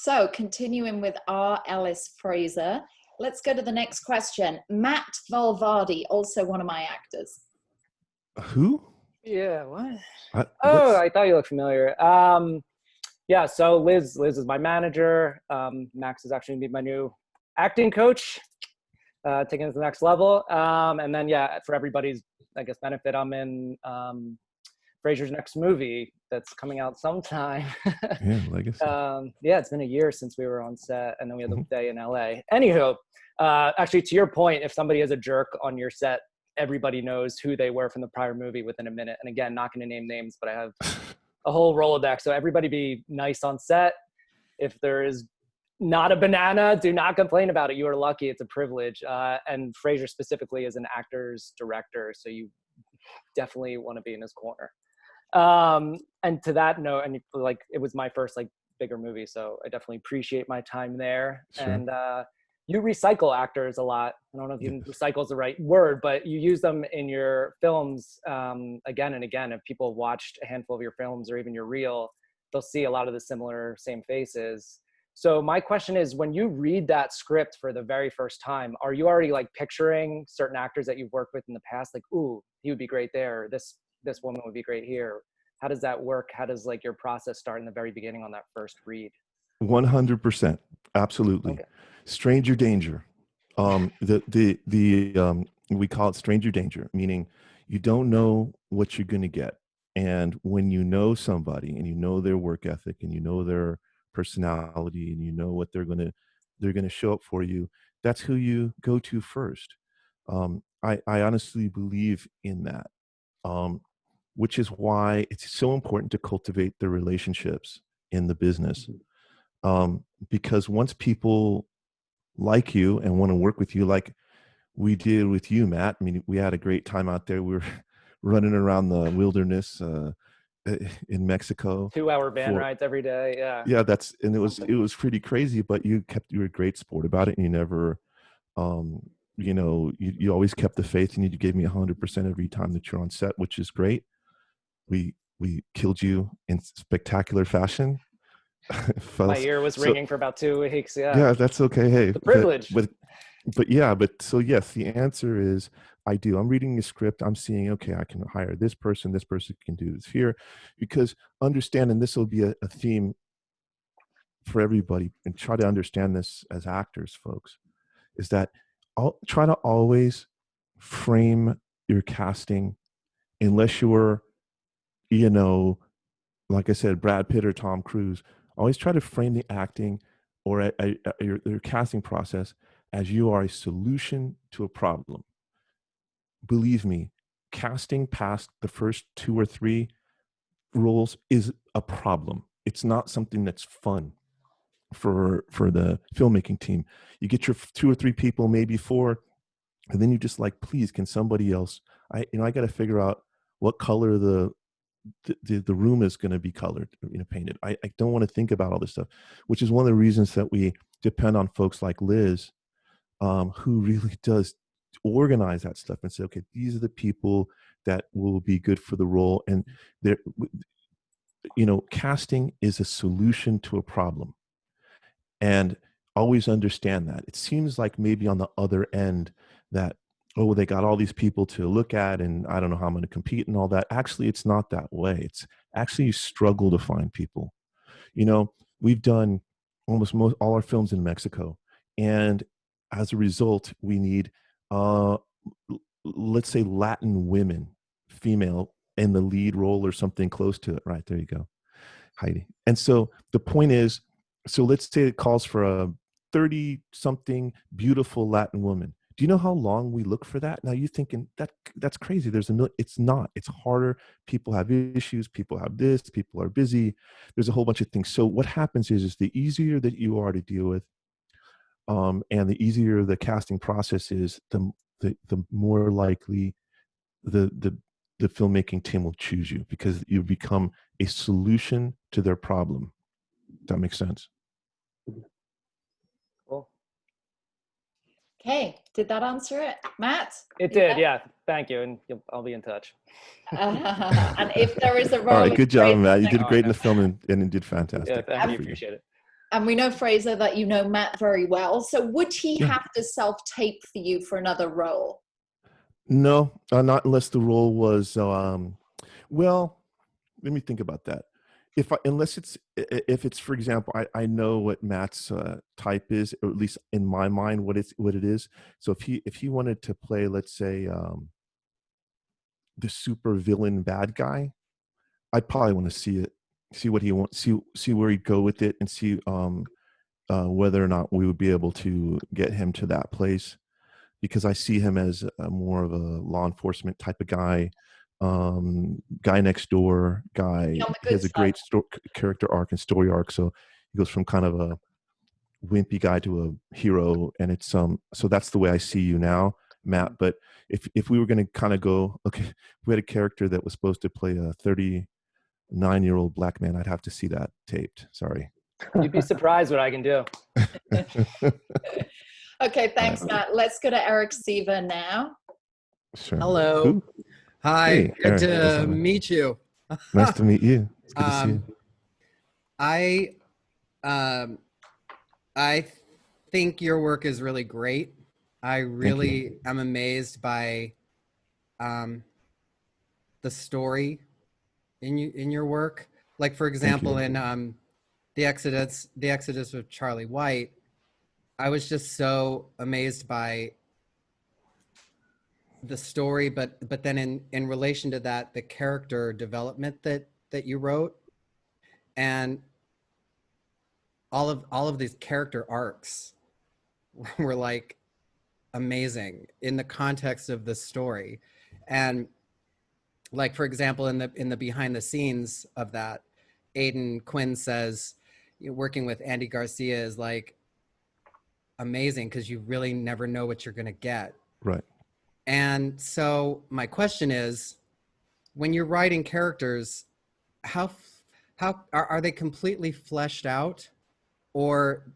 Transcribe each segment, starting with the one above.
So continuing with R Ellis Frazier, let's go to the next question. Matt Valvardi, also one of my actors. Who? Yeah, what? Oh, I thought you looked familiar. Yeah, so Liz is my manager. Max is actually gonna be my new acting coach, taking it to the next level. And then, yeah, for everybody's, I guess, benefit, I'm in Frazier's next movie that's coming out sometime. Yeah, Legacy. Yeah, it's been a year since we were on set, and then we had the day in LA. Anywho, actually, to your point, if somebody is a jerk on your set, everybody knows who they were from the prior movie within a minute. And again, not going to name names, but I have a whole Rolodex. So everybody be nice on set. If there is not a banana, do not complain about it. You are lucky. It's a privilege. And Frazier specifically is an actor's director, so you definitely want to be in his corner. And to that note, and like, it was my first like bigger movie, so I definitely appreciate my time there. Sure. And you recycle actors a lot. I don't know if you recycle is the right word, but you use them in your films again and again. If people have watched a handful of your films or even your reel, they'll see a lot of the same faces. So my question is, when you read that script for the very first time, are you already like picturing certain actors that you've worked with in the past? Like, ooh, he would be great there. This woman would be great here. How does that work? How does like your process start in the very beginning on that first read? 100%. Absolutely. Okay. Stranger danger. We call it stranger danger, meaning you don't know what you're going to get. And when you know somebody and you know their work ethic and you know their personality and you know what they're going to show up for you, that's who you go to first. I honestly believe in that. Which is why it's so important to cultivate the relationships in the business. Because once people like you and want to work with you, like we did with you, Matt, I mean, we had a great time out there. We were running around the wilderness in Mexico. 2-hour van rides every day. Yeah. And it was pretty crazy, but you were a great sport about it. And you never, you always kept the faith, and you gave me 100% every time that you're on set, which is great. We killed you in spectacular fashion. My ear was ringing for about 2 weeks. Yeah, that's okay. Hey, the privilege. But so yes, the answer is I do. I'm reading the script. I'm seeing, okay, I can hire this person. This person can do this here, because understand, and this will be a theme for everybody, and try to understand this as actors, folks, is that I'll try to always frame your casting, unless you're, like I said, Brad Pitt or Tom Cruise. Always try to frame the acting or your casting process as you are a solution to a problem. Believe me, casting past the first 2 or 3 roles is a problem. It's not something that's fun for the filmmaking team. You get your 2 or 3 people, maybe 4, and then you just like, please, can somebody else? I got to figure out what color the room is going to be colored, painted. I don't want to think about all this stuff, which is one of the reasons that we depend on folks like Liz, who really does organize that stuff and say, okay, these are the people that will be good for the role. And they're, casting is a solution to a problem. And always understand that. It seems like maybe on the other end that, oh, they got all these people to look at and I don't know how I'm going to compete and all that. Actually, it's not that way. It's actually you struggle to find people. We've done almost all our films in Mexico. And as a result, we need, let's say, Latin women, female, in the lead role or something close to it. Right, there you go, Heidi. And so the point is, so let's say it calls for a 30-something beautiful Latin woman. Do you know how long we look for that? Now you're thinking that's crazy. There's a million. It's not. It's harder. People have issues. People have this. People are busy. There's a whole bunch of things. So what happens is the easier that you are to deal with, and the easier the casting process is, the more likely the filmmaking team will choose you, because you become a solution to their problem. That makes sense. Cool. Okay, did that answer it, Matt? It did, yeah. Thank you, and I'll be in touch. And if there is a role, all right, good job, Matt. You did great in the film, and you did fantastic. Yeah, thank you. Appreciate it. And we know, Fraser, that you know Matt very well. So would he Yeah. have to self-tape for you for another role? No, not unless the role was, well, let me think about that. Unless if it's, for example, I know what Matt's type is, or at least in my mind, what it is. So if he wanted to play, let's say, the super villain bad guy, I'd probably want to see it, see what he wants, see where he'd go with it, and see whether or not we would be able to get him to that place, because I see him as more of a law enforcement type of guy, guy next door guy. On the He good has a great character arc and story arc. So he goes from kind of a wimpy guy to a hero, and it's so that's the way I see you now, Matt. But if we were going to kind of go, okay, if we had a character that was supposed to play a 39-year-old black man, I'd have to see that taped. Sorry. You'd be surprised what I can do. Okay, thanks, Matt. Let's go to Eric Seaver now. Sure. Hello. Who? Hi. Hey, Good Eric. to meet you. Nice to meet you. It's good to see you. I think your work is really great. I really am amazed by the story in your work. Like, for example, in the Exodus of Charlie White, I was just so amazed by the story, but then in relation to that, the character development that you wrote, and all of these character arcs were like amazing in the context of the story. And like, for example, in the behind the scenes of that, Aidan Quinn says, working with Andy Garcia is like amazing because you really never know what you're going to get. Right. And so my question is, when you're writing characters, how are they completely fleshed out, or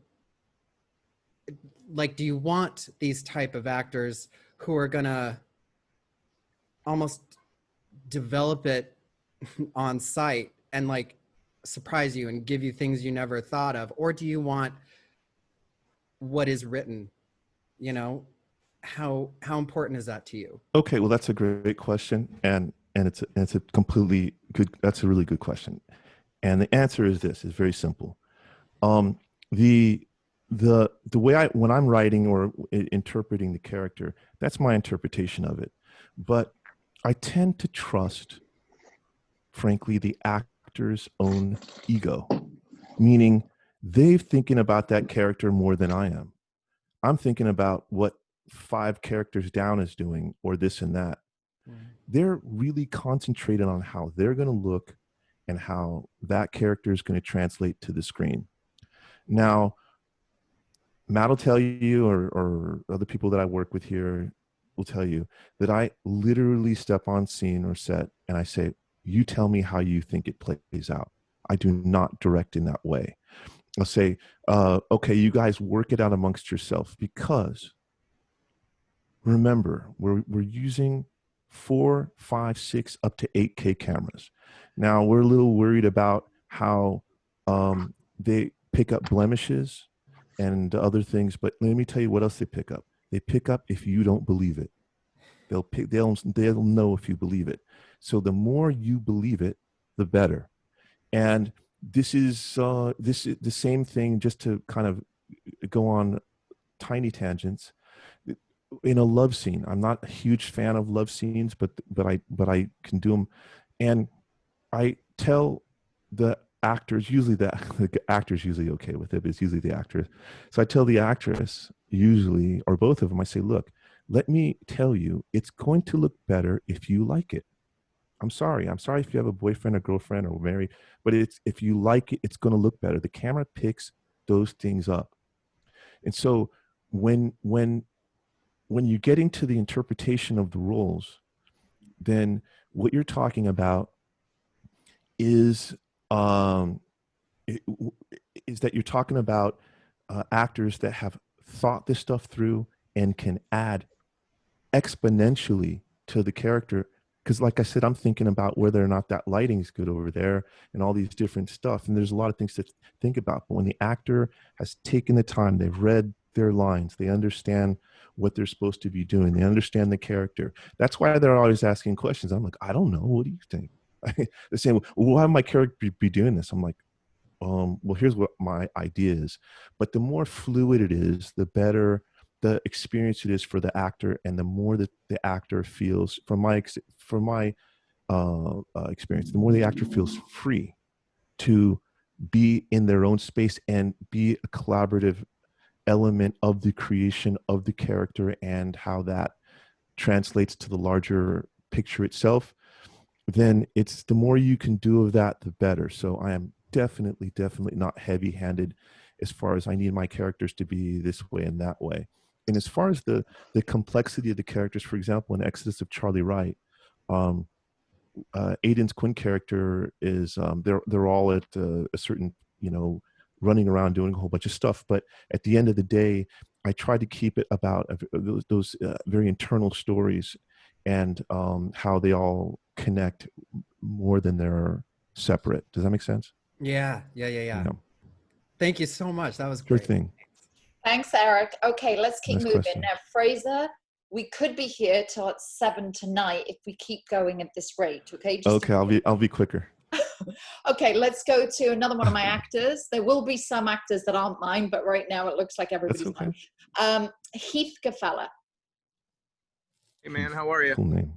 like, do you want these type of actors who are gonna almost develop it on site and like surprise you and give you things you never thought of, or do you want what is written? You know, how important is that to you? Okay, well, that's a great question, and it's a completely good. That's a really good question, and the answer is this: is very simple. The way when I'm writing or interpreting the character, that's my interpretation of it, but I tend to trust, frankly, the actor's own ego, meaning they're thinking about that character more than I am. I'm thinking about what 5 characters down is doing, or this and that. They're really concentrated on how they're going to look and how that character is going to translate to the screen. Now, Matt will tell you, or other people that I work with here will tell you, that I literally step on scene or set and I say, you tell me how you think it plays out. I do not direct in that way. I'll say, okay, you guys work it out amongst yourself, because remember, we're using 4, 5, 6, up to 8K cameras. Now, we're a little worried about how they pick up blemishes and other things, but let me tell you what else they pick up. They pick up if you don't believe it. They'll know if you believe it. So the more you believe it, the better. And this is the same thing, just to kind of go on tiny tangents. In a love scene, I'm not a huge fan of love scenes, but I can do them, and I tell the actors, usually the actor's usually okay with it, but it's usually the actress. So I tell the actress, usually, or both of them, I say, look, let me tell you, it's going to look better if you like it. I'm sorry if you have a boyfriend or girlfriend or married, but if you like it, it's going to look better. The camera picks those things up. And so when you get into the interpretation of the roles, then what you're talking about is is that you're talking about actors that have thought this stuff through and can add exponentially to the character because like I said, I'm thinking about whether or not that lighting's good over there and all these different stuff. And there's a lot of things to think about. But when the actor has taken the time, they've read their lines, they understand what they're supposed to be doing, they understand the character. That's why they're always asking questions. I'm like, I don't know. What do you think? They're saying, well, why my character be doing this? I'm like, well, here's what my idea is. But the more fluid it is, the better the experience it is for the actor, and the more that the actor feels, from my experience, the more the actor feels free to be in their own space and be a collaborative element of the creation of the character and how that translates to the larger picture itself. Then it's the more you can do of that, the better. So I am definitely not heavy-handed as far as I need my characters to be this way and that way. And as far as the complexity of the characters, for example, in Exodus of Charlie Wright, Aiden's Quinn character is they're all at a certain, running around doing a whole bunch of stuff. But at the end of the day, I try to keep it about those very internal stories, and how they all connect more than they're separate. Does that make sense? Yeah. Thank you so much. That was Sure great. thing. Thanks, Eric. Okay, let's keep Nice moving. question. Now, Fraser, we could be here till 7 tonight if we keep going at this rate. Okay. Okay, I'll be quicker. Okay, let's go to another one of my actors. There will be some actors that aren't mine, but right now it looks like everybody's That's okay. mine. Heath Gefella. Hey man, how are you? Cool name.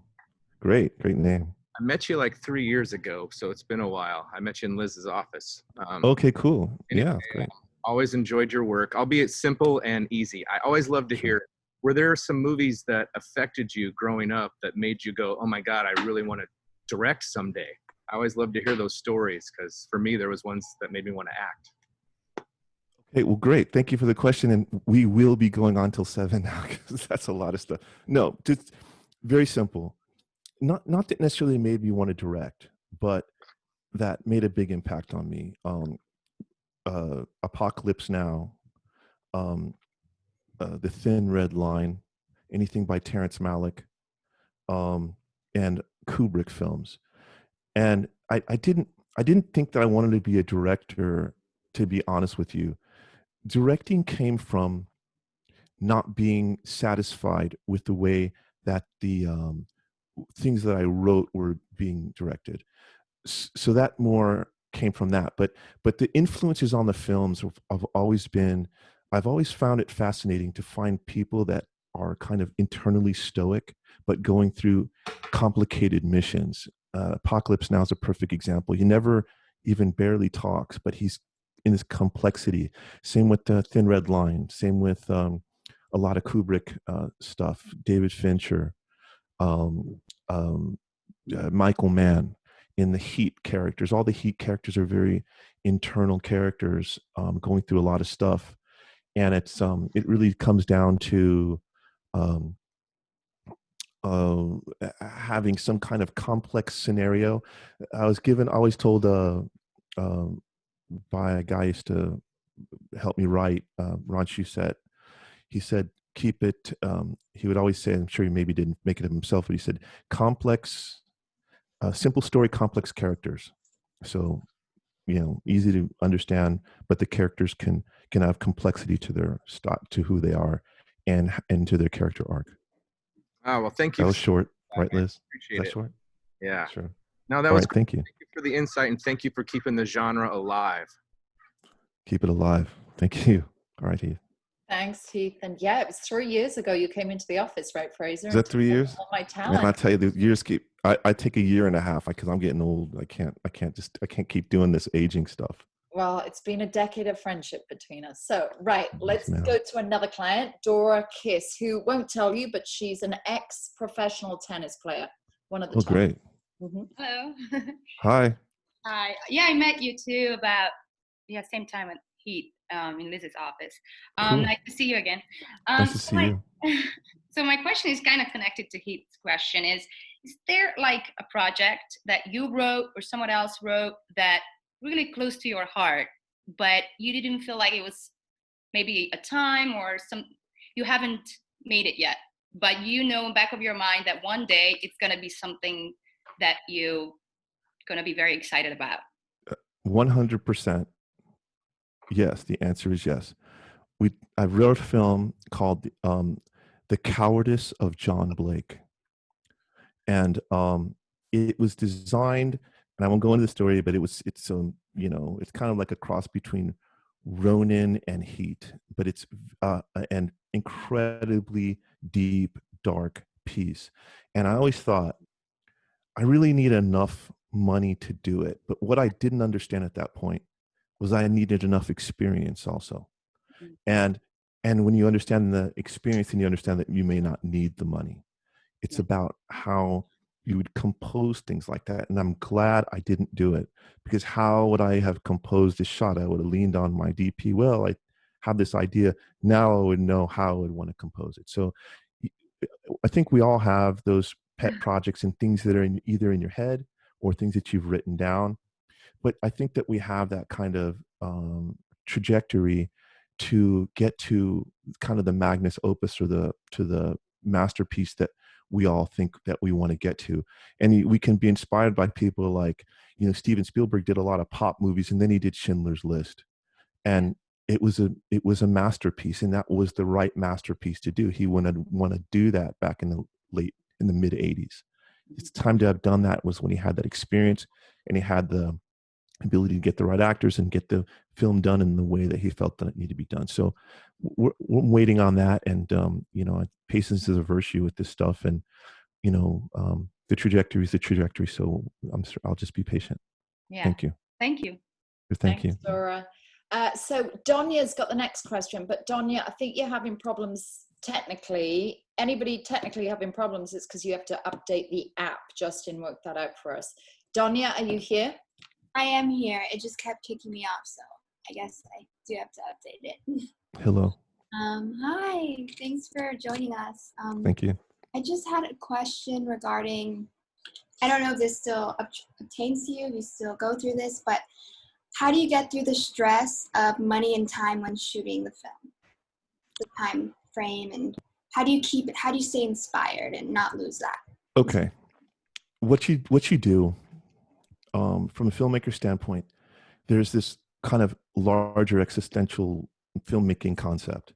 Great name. I met you like 3 years ago, so it's been a while. I met you in Liz's office. Okay, cool. Anyway, Yeah, great. Always enjoyed your work, albeit simple and easy. I always love to hear, were there some movies that affected you growing up that made you go, oh my God, I really want to direct someday? I always love to hear those stories, because for me, there was ones that made me want to act. Okay, well, great. Thank you for the question. And we will be going on till 7 now, because that's a lot of stuff. No, just very simple. Not that necessarily made me want to direct, but that made a big impact on me. Apocalypse Now, The Thin Red Line, anything by Terrence Malick, and Kubrick films. And I didn't think that I wanted to be a director, to be honest with you. Directing came from not being satisfied with the way that the things that I wrote were being directed. So that more came from that. But the influences on the films have always been, I've always found it fascinating to find people that are kind of internally stoic, but going through complicated missions. Apocalypse Now is a perfect example. He never even barely talks, but he's in his complexity. Same with the Thin Red Line. Same with a lot of Kubrick stuff. David Fincher, Michael Mann. In the Heat characters, all the Heat characters are very internal characters, going through a lot of stuff, and it's it really comes down to having some kind of complex scenario. I was always told by a guy who used to help me write, Ron Shusett. He said, keep it, he would always say, I'm sure he maybe didn't make it up himself, but he said, simple story, complex characters. So, easy to understand, but the characters can have complexity to their to who they are, and to their character arc. Oh, well, thank you. That was short, right, Liz? Appreciate it. Short? Yeah. Sure. No, that All was right, thank you. Thank you for the insight, and thank you for keeping the genre alive. Keep it alive. Thank you. All right, Heath. Thanks, Heath. And yeah, it was 3 years ago you came into the office, right, Fraser? Is that 3 years? All my Man, talent. I tell you, the years keep. I take a year and a half because I'm getting old. I can't keep doing this aging stuff. Well, it's been a decade of friendship between us. So, right, let's ma'am. go to another client, Dora Kiss, who won't tell you, but she's an ex-professional tennis player. One of the Oh, top. great. Mm-hmm. Hello. Hi. Hi. Yeah, I met you too about same time at Heat in Liz's office. Cool. Nice to see you again. Nice to see you. So my question is kind of connected to Heat's question. Is there like a project that you wrote or someone else wrote that really close to your heart, but you didn't feel like it was maybe a time or you haven't made it yet? but you know in back of your mind that one day it's going to be something that you going to be very excited about? 100%. Yes, the answer is yes. I wrote a film called The Cowardice of John Blake. And it was designed, and I won't go into the story, but it's it's kind of like a cross between Ronin and Heat, but it's an incredibly deep, dark piece. And I always thought, I really need enough money to do it. But what I didn't understand at that point was I needed enough experience also. And when you understand the experience, and you understand that you may not need the money, it's about how you would compose things like that. And I'm glad I didn't do it, because how would I have composed this shot? I would have leaned on my DP. Well, I have this idea. Now I would know how I would want to compose it. So I think we all have those pet projects and things that are either in your head or things that you've written down. But I think that we have that kind of trajectory to get to kind of the magnus opus, or to the masterpiece that we all think that we want to get to. And we can be inspired by people like, Steven Spielberg did a lot of pop movies, and then he did Schindler's List. And it was a masterpiece, and that was the right masterpiece to do. He want to do that back in the mid 80s. It's time to have done that was when he had that experience, and he had the ability to get the right actors and get the film done in the way that he felt that it needed to be done. So we're waiting on that. And, patience is a virtue with this stuff. And, the trajectory is the trajectory. So I'll just be patient. Yeah. Thank you. Thank you. Thank you. Dora. So Donya's got the next question, but Donya, I think you're having problems technically. Anybody technically having problems, it's because you have to update the app. Justin worked that out for us. Donya, are you here? I am here. It just kept kicking me off, so I guess I do have to update it. Hello. Hi. Thanks for joining us. Thank you. I just had a question regarding, I don't know if this still obtains to you, if you still go through this, but how do you get through the stress of money and time when shooting the film? The time frame, and how do you stay inspired and not lose that? Okay. What you do, from a filmmaker standpoint, there's this kind of larger existential filmmaking concept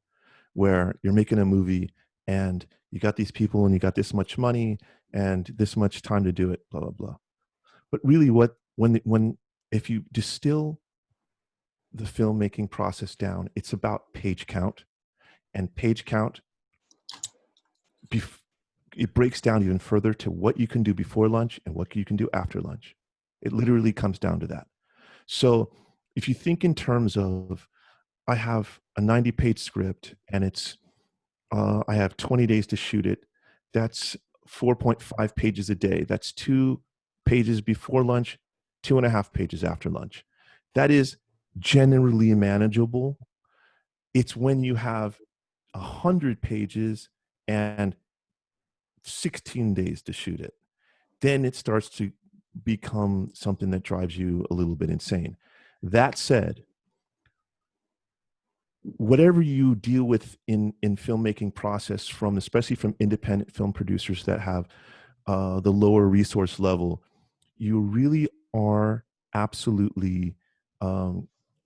where you're making a movie and you got these people and you got this much money and this much time to do it, blah, blah, blah. But really if you distill the filmmaking process down, it's about page count, and page count, it breaks down even further to what you can do before lunch and what you can do after lunch. It literally comes down to that. So if you think in terms of, I have a 90-page script and I have 20 days to shoot it, that's 4.5 pages a day. That's 2 pages before lunch, 2.5 pages after lunch. That is generally manageable. It's when you have 100 pages and 16 days to shoot it, then it starts to become something that drives you a little bit insane. That said, whatever you deal with in filmmaking process, especially from independent film producers that have the lower resource level, you really are absolutely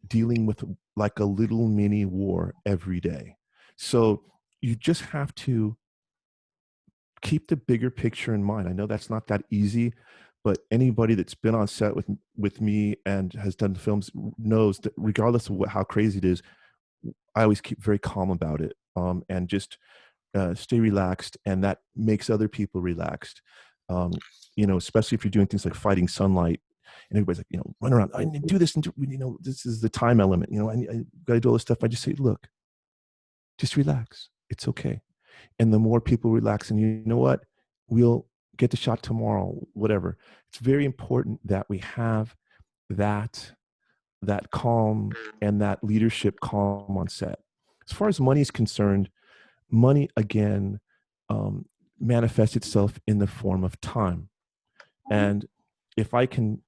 dealing with like a little mini war every day. So you just have to keep the bigger picture in mind. I know that's not that easy, but anybody that's been on set with me and has done films knows that regardless of how crazy it is, I always keep very calm about it, and just stay relaxed, and that makes other people relaxed. Especially if you're doing things like fighting sunlight, and everybody's like, run around, I need to do this, and this is the time element. I got to do all this stuff. I just say, look, just relax. It's okay. And the more people relax, and you know what, we'll get the shot tomorrow, whatever. It's very important that we have that calm and that leadership calm on set. As far as money is concerned, money again manifests itself in the form of time. And if I can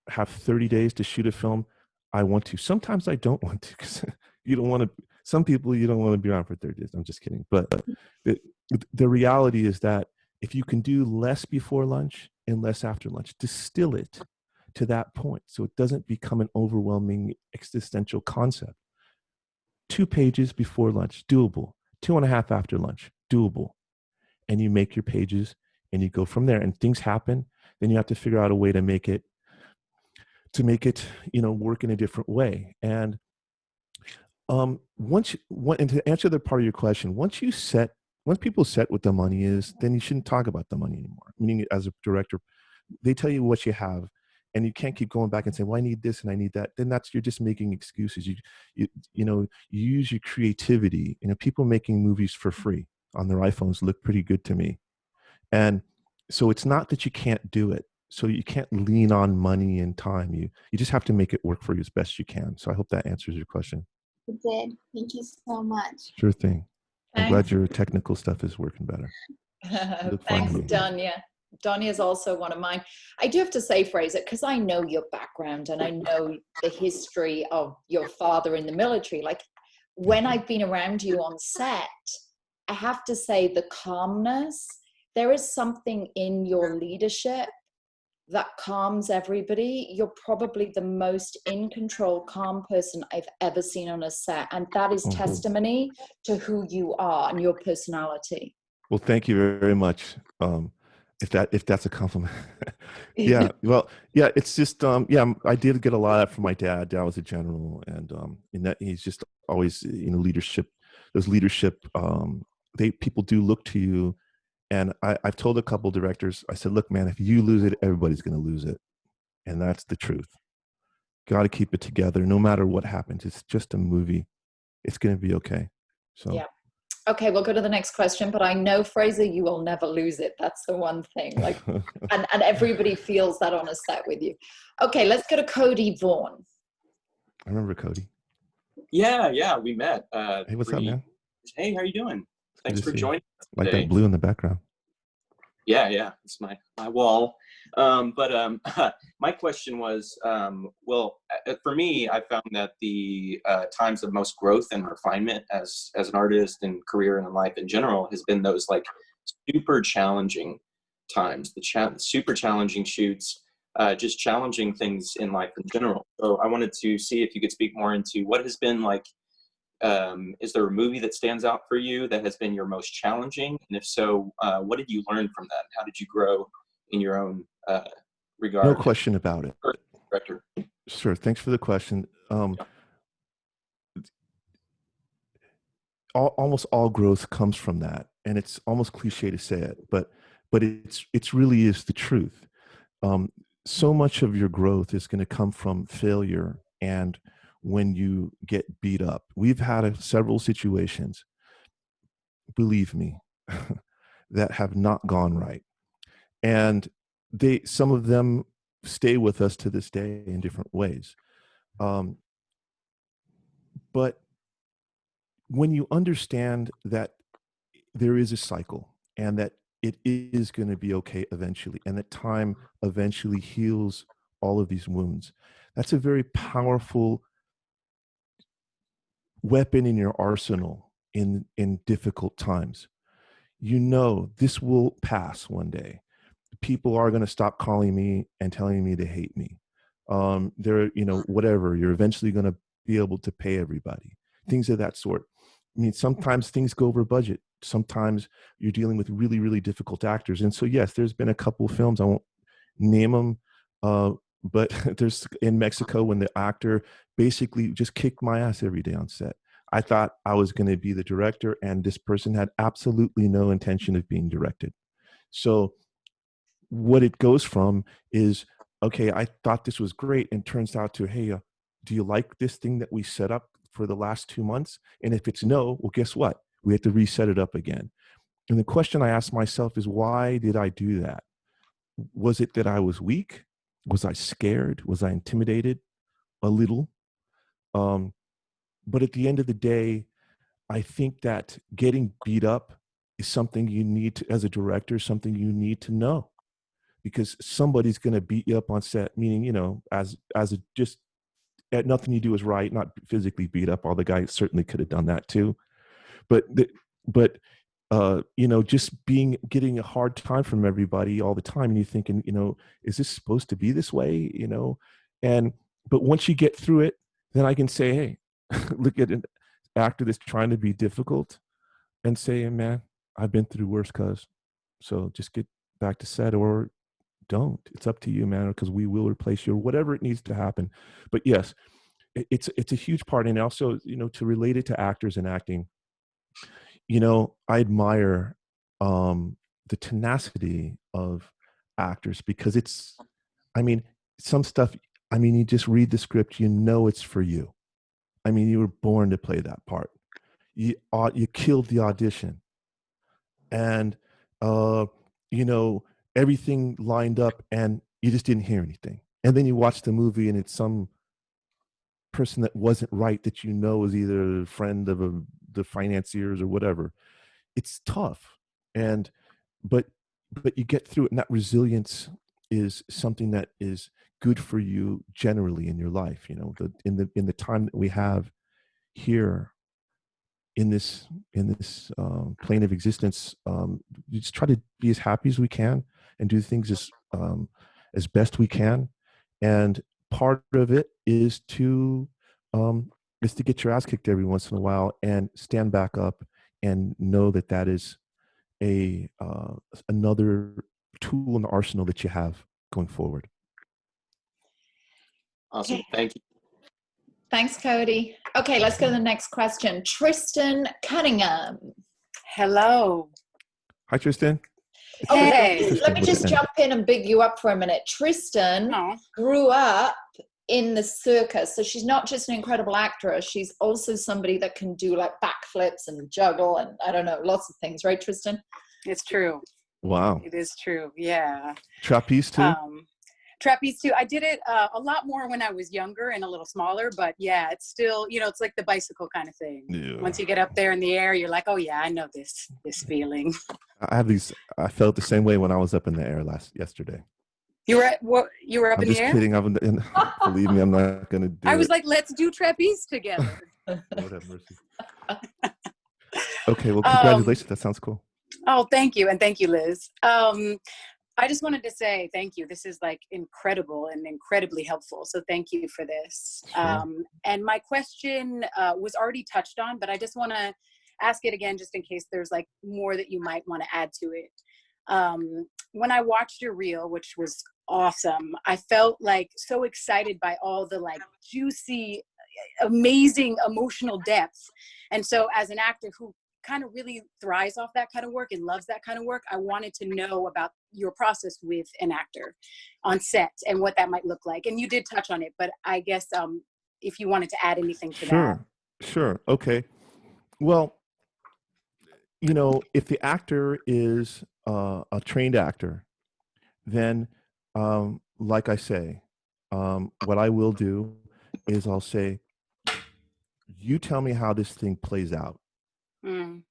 have 30 days to shoot a film, I want to. Sometimes I don't want to, because you don't want to. Some people, you don't want to be around for 30 days. I'm just kidding. But the reality is that if you can do less before lunch and less after lunch, distill it to that point so it doesn't become an overwhelming existential concept. 2 pages before lunch, doable. 2.5 after lunch, doable. And you make your pages and you go from there, and things happen. Then you have to figure out a way to make it, work in a different way. And and to answer the part of your question, once people set what the money is, then you shouldn't talk about the money anymore. Meaning, as a director, they tell you what you have, and you can't keep going back and saying, well, I need this and I need that. Then you're just making excuses. You use your creativity. People making movies for free on their iPhones look pretty good to me. And so it's not that you can't do it. So you can't lean on money and time. You just have to make it work for you as best you can. So I hope that answers your question. It did. Thank you so much. Sure thing. I'm Thanks. glad your technical stuff is working better. Look Thanks, forward to it. Donya. Donya is also one of mine. I do have to say, Fraser, because I know your background and I know the history of your father in the military. Like, when I've been around you on set, I have to say the calmness, there is something in your leadership that calms everybody. You're probably the most in control, calm person I've ever seen on a set. And that is testimony to who you are and your personality. Well, thank you very much. If that's a compliment. Yeah. Well, yeah, it's just, I did get a lot of that from my dad. Dad was a general, and in that he's just always, leadership, those leadership, people do look to you. And I've told a couple directors, I said, look, man, if you lose it, everybody's going to lose it. And that's the truth. Got to keep it together. No matter what happens, it's just a movie. It's going to be okay. So. Yeah. Okay, we'll go to the next question, but I know, Fraser, you will never lose it. That's the one thing. And everybody feels that on a set with you. Okay, let's go to Cody Vaughn. I remember Cody. Yeah, we met. Hey, what's up, man? Hey, how you doing? Thanks for joining us today. Like that blue in the background. Yeah, it's my wall. My question was, for me, I found that the times of most growth and refinement as an artist and career and in life in general has been those like super challenging times, the super challenging shoots, just challenging things in life in general. So I wanted to see if you could speak more into what has been like. Is there a movie that stands out for you that has been your most challenging? And if so, what did you learn from that? How did you grow in your own regard? No question about it. Director. Sure. Thanks for the question. Almost all growth comes from that. And it's almost cliche to say it, but it's really is the truth. So much of your growth is going to come from failure and when you get beat up. We've had several situations, believe me, that have not gone right. And some of them stay with us to this day in different ways. But when you understand that there is a cycle and that it is going to be okay eventually, and that time eventually heals all of these wounds, that's a very powerful weapon in your arsenal in difficult times. This will pass one day. People are going to stop calling me and telling me they hate me. Whatever, you're eventually going to be able to pay everybody, things of that sort. I mean, sometimes things go over budget. Sometimes you're dealing with really, really difficult actors. And so, yes, there's been a couple of films, I won't name them, but there's in Mexico when the actor basically just kicked my ass every day on set. I thought I was going to be the director, and this person had absolutely no intention of being directed. So what it goes from is, okay, I thought this was great, and turns out to, hey, do you like this thing that we set up for the last 2 months? And if it's no, well, guess what? We have to reset it up again. And the question I asked myself is, why did I do that? Was it that I was weak? Was I scared? Was I intimidated? A little. But at the end of the day, I think that getting beat up is something you need to, as a director, something you need to know, because somebody's going to beat you up on set, meaning, just nothing you do is right, not physically beat up. All the guys certainly could have done that too. But just getting a hard time from everybody all the time, and you're thinking, is this supposed to be this way? But once you get through it, then I can say, hey, look at an actor that's trying to be difficult and say, hey, man, I've been through worse, so just get back to set, or don't. It's up to you, man, because we will replace you, or whatever it needs to happen. But yes, it's a huge part. And also, to relate it to actors and acting, I admire the tenacity of actors, because some stuff, you just read the script, it's for you. You were born to play that part. You killed the audition, and everything lined up, and you just didn't hear anything. And then you watch the movie, and it's some person that wasn't right that is either a friend of the financiers or whatever. It's tough, but you get through it, and that resilience is something that is good for you generally in your life. In the time that we have here in this plane of existence, we just try to be as happy as we can and do things as best we can. And part of it is to get your ass kicked every once in a while and stand back up and know that is another tool in the arsenal that you have going forward. Awesome. Okay. Thank you. Thanks, Cody. Okay, let's go to the next question. Tristan Cunningham. Hello. Hi, Tristan. Okay, Tristan let me with just an N. jump in and big you up for a minute. Tristan grew up in the circus, so she's not just an incredible actress, she's also somebody that can do like backflips and juggle and I don't know, lots of things, right, Tristan? It's true. Wow. It is true. Yeah. Trapeze too? Trapeze too. I did it a lot more when I was younger and a little smaller, but yeah, it's still, it's like the bicycle kind of thing. Yeah. Once you get up there in the air, you're like, oh yeah, I know this feeling. I felt the same way when I was up in the air yesterday. You were up in the air? I'm just kidding. Believe me, I'm not going to do it. I was like, let's do trapeze together. Lord have mercy. Okay, well, congratulations. That sounds cool. Oh, thank you. And thank you, Liz. I just wanted to say thank you. This is like incredible and incredibly helpful. So thank you for this. Sure. And my question was already touched on, but I just want to ask it again, just in case there's like more that you might want to add to it. When I watched your reel, which was awesome, I felt like so excited by all the like juicy, amazing emotional depth. And so as an actor who kind of really thrives off that kind of work and loves that kind of work, I wanted to know about your process with an actor on set and what that might look like. And you did touch on it, but I guess if you wanted to add anything to that. Sure. Okay. Well, if the actor is a trained actor, then like I say, what I will do is I'll say, you tell me how this thing plays out. I'm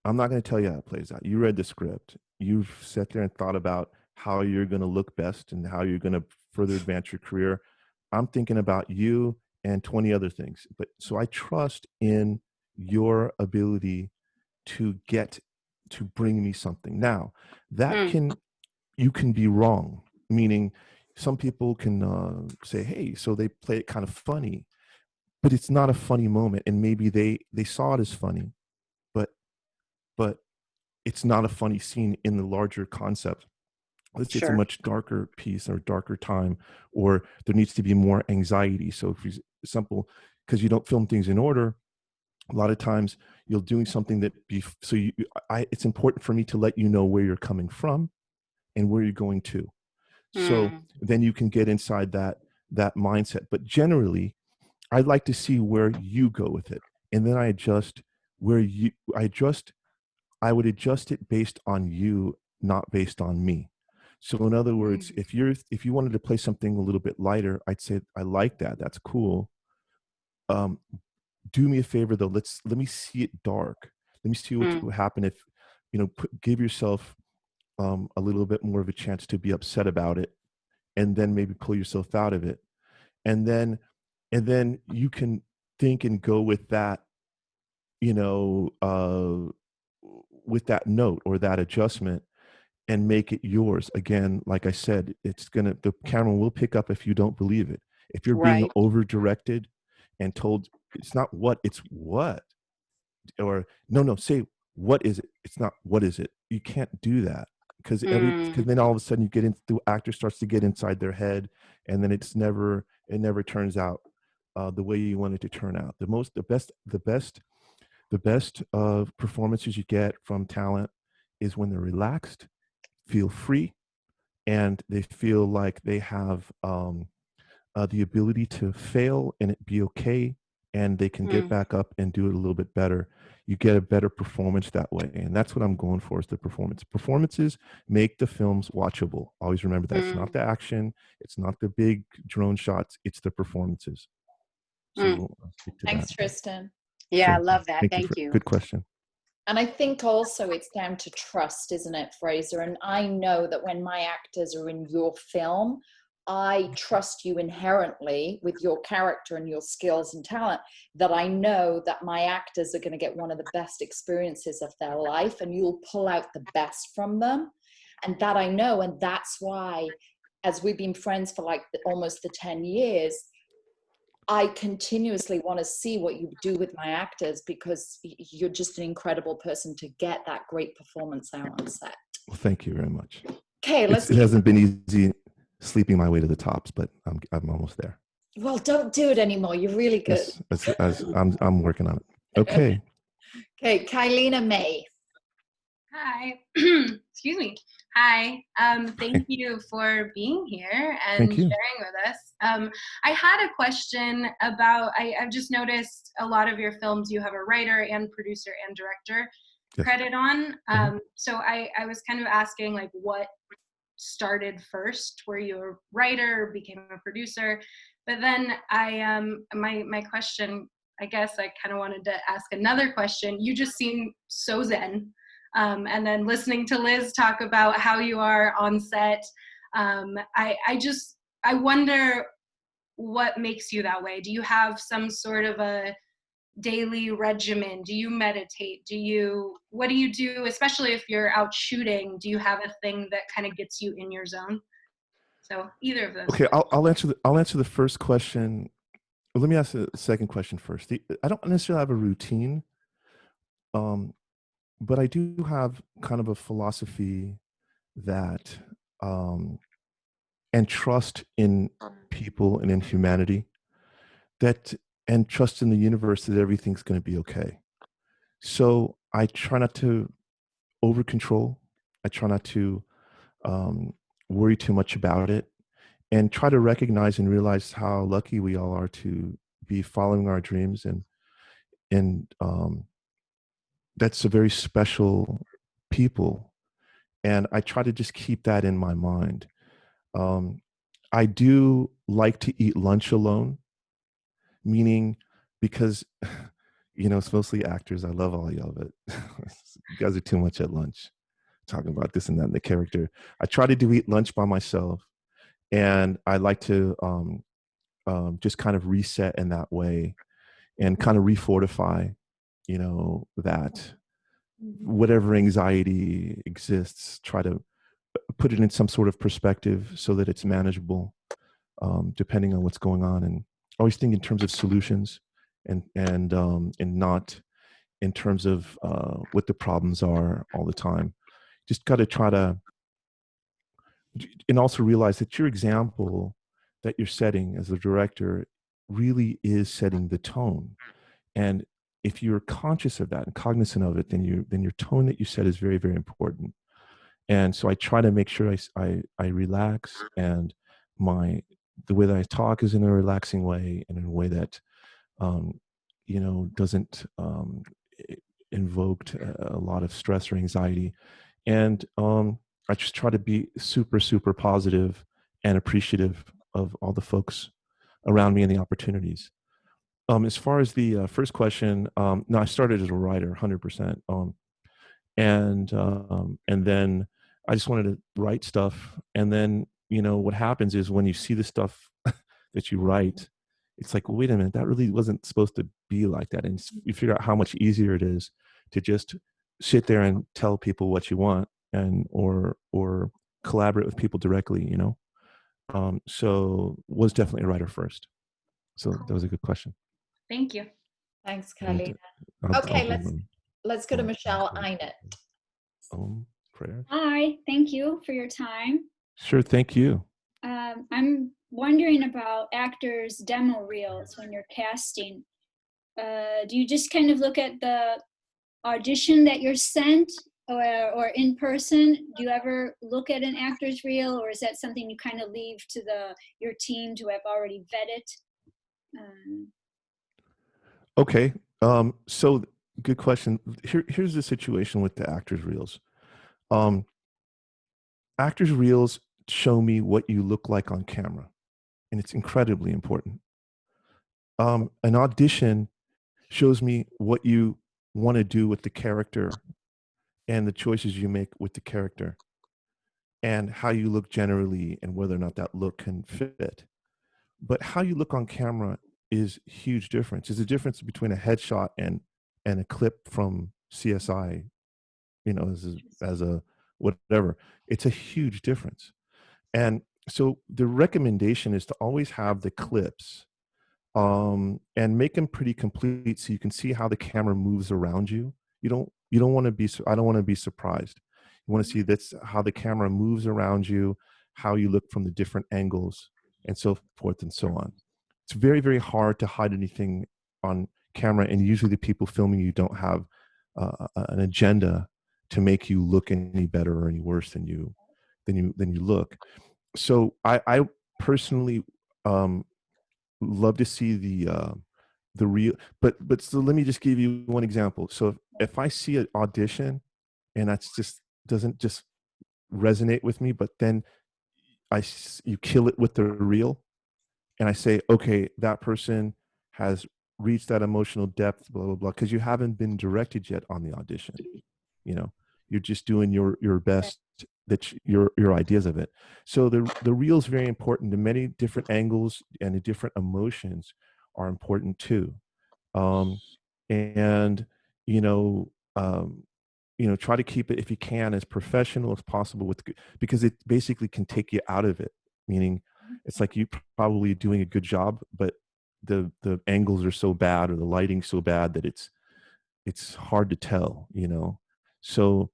not going to tell you how it plays out. You read the script. You've sat there and thought about how you're going to look best and how you're going to further advance your career. I'm thinking about you and 20 other things. So I trust in your ability to bring me something. Now, you can be wrong, meaning some people can say, hey, so they play it kind of funny, but it's not a funny moment. And maybe they saw it as funny, but it's not a funny scene in the larger concept. Let's say it's a much darker piece or darker time, or there needs to be more anxiety. So if it's simple, because you don't film things in order, a lot of times you're doing something it's important for me to let you know where you're coming from and where you're going to. So then you can get inside that mindset. But generally, I'd like to see where you go with it. And then I would adjust it based on you, not based on me. So in other words, if you wanted to play something a little bit lighter, I'd say, I like that. That's cool. Do me a favor though. Let me see it dark. Let me see what would happen if, give yourself a little bit more of a chance to be upset about it, and then maybe pull yourself out of it. And then you can think and go with that, with that note or that adjustment and make it yours. Again, like I said, the camera will pick up if you don't believe it. If you're being Right. over directed and told it's not what, it's what, or no, say, what is it? It's not, what is it? You can't do that because then all of a sudden the actor starts to get inside their head, and then it never turns out the way you want it to turn out. The best performances you get from talent is when they're relaxed, feel free, and they feel like they have the ability to fail and it be okay, and they can get back up and do it a little bit better. You get a better performance that way, and that's what I'm going for, is the performance. Performances make the films watchable. Always remember that. It's not the action, it's not the big drone shots, it's the performances. So I'll stick to Thanks, that. Tristan. Yeah, I Sure. love that. Thank you. Good question. And I think also it's down to trust, isn't it, Fraser? And I know that when my actors are in your film, I trust you inherently with your character and your skills and talent, that I know that my actors are going to get one of the best experiences of their life, and you'll pull out the best from them. And that I know, and that's why, as we've been friends for like almost the 10 years, I continuously want to see what you do with my actors, because you're just an incredible person to get that great performance out on set. Well, thank you very much. Okay, it hasn't been easy sleeping my way to the tops, but I'm almost there. Well, don't do it anymore. You're really good. Yes, I'm working on it. Okay. Okay, Kylina May. Hi. Excuse me. Hi. Thank you for being here and sharing with us. I had a question about, I've just noticed a lot of your films, you have a writer and producer and director credit on. So I was kind of asking, like, what started first? Were you a writer or became a producer? But then my question, I guess I kind of wanted to ask another question. You just seem so zen. And then listening to Liz talk about how you are on set, I wonder what makes you that way. Do you have some sort of a daily regimen? Do you meditate? What do you do, especially if you're out shooting? Do you have a thing that kind of gets you in your zone? So either of those. Okay, I'll answer the first question. Well, let me ask the second question first. I don't necessarily have a routine, but I do have kind of a philosophy that, and trust in people and in humanity, and trust in the universe that everything's going to be okay. So I try not to over control. I try not to worry too much about it, and try to recognize and realize how lucky we all are to be following our dreams, and that's a very special people. And I try to just keep that in my mind. I do like to eat lunch alone, meaning because, it's mostly actors. I love all y'all, but you guys are too much at lunch, talking about this and that and the character. I try to eat lunch by myself, and I like to just kind of reset in that way, and kind of refortify, that whatever anxiety exists, try to put it in some sort of perspective so that it's manageable, depending on what's going on, and always think in terms of solutions, and not in terms of what the problems are all the time. Just got to try to, and also realize that your example that you're setting as a director really is setting the tone. And if you're conscious of that and cognizant of it, then your tone that you set is very, very important. And so I try to make sure I relax, and the way that I talk is in a relaxing way, and in a way that doesn't invoke a lot of stress or anxiety. And I just try to be super, super positive and appreciative of all the folks around me and the opportunities. As far as the first question, no, I started as a writer, 100%. And then I just wanted to write stuff. And then, what happens is when you see the stuff that you write, it's like, well, wait a minute, that really wasn't supposed to be like that. And you figure out how much easier it is to just sit there and tell people what you want, and or collaborate with people directly, you know. So was definitely a writer first. So that was a good question. Thank you. Thanks, And Kylie. I'll Okay, give let's go to Michelle Einert. prayer. Hi, thank you for your time. Sure, thank you. I'm wondering about actors' demo reels when you're casting. Do you just kind of look at the audition that you're sent, or in person? Do you ever look at an actor's reel, or is that something you kind of leave to your team to have already vetted? Okay, so good question. Here's the situation with the actors' reels. Actors' reels show me what you look like on camera, and it's incredibly important. An audition shows me what you want to do with the character and the choices you make with the character and how you look generally and whether or not that look can fit. But how you look on camera is huge difference. There's a difference between a headshot and a clip from CSI, you know, as a whatever. It's a huge difference. And so the recommendation is to always have the clips and make them pretty complete so you can see how the camera moves around you. You don't want to be, I don't want to be surprised. You want to see that's how the camera moves around you, how you look from the different angles, and so forth and so on. It's very, very hard to hide anything on camera, and usually the people filming you don't have an agenda to make you look any better or any worse than you look. So I personally love to see the real, but so let me just give you one example. So if I see an audition and that's just doesn't just resonate with me, but then you kill it with the reel, and I say, okay, that person has reached that emotional depth, blah blah blah, because you haven't been directed yet on the audition. You know, you're just doing your best, that your ideas of it. So the reel is very important. The many different angles and the different emotions are important too. And try to keep it, if you can, as professional as possible because it basically can take you out of it. Meaning, it's like you probably doing a good job, but the angles are so bad or the lighting's so bad that it's hard to tell. So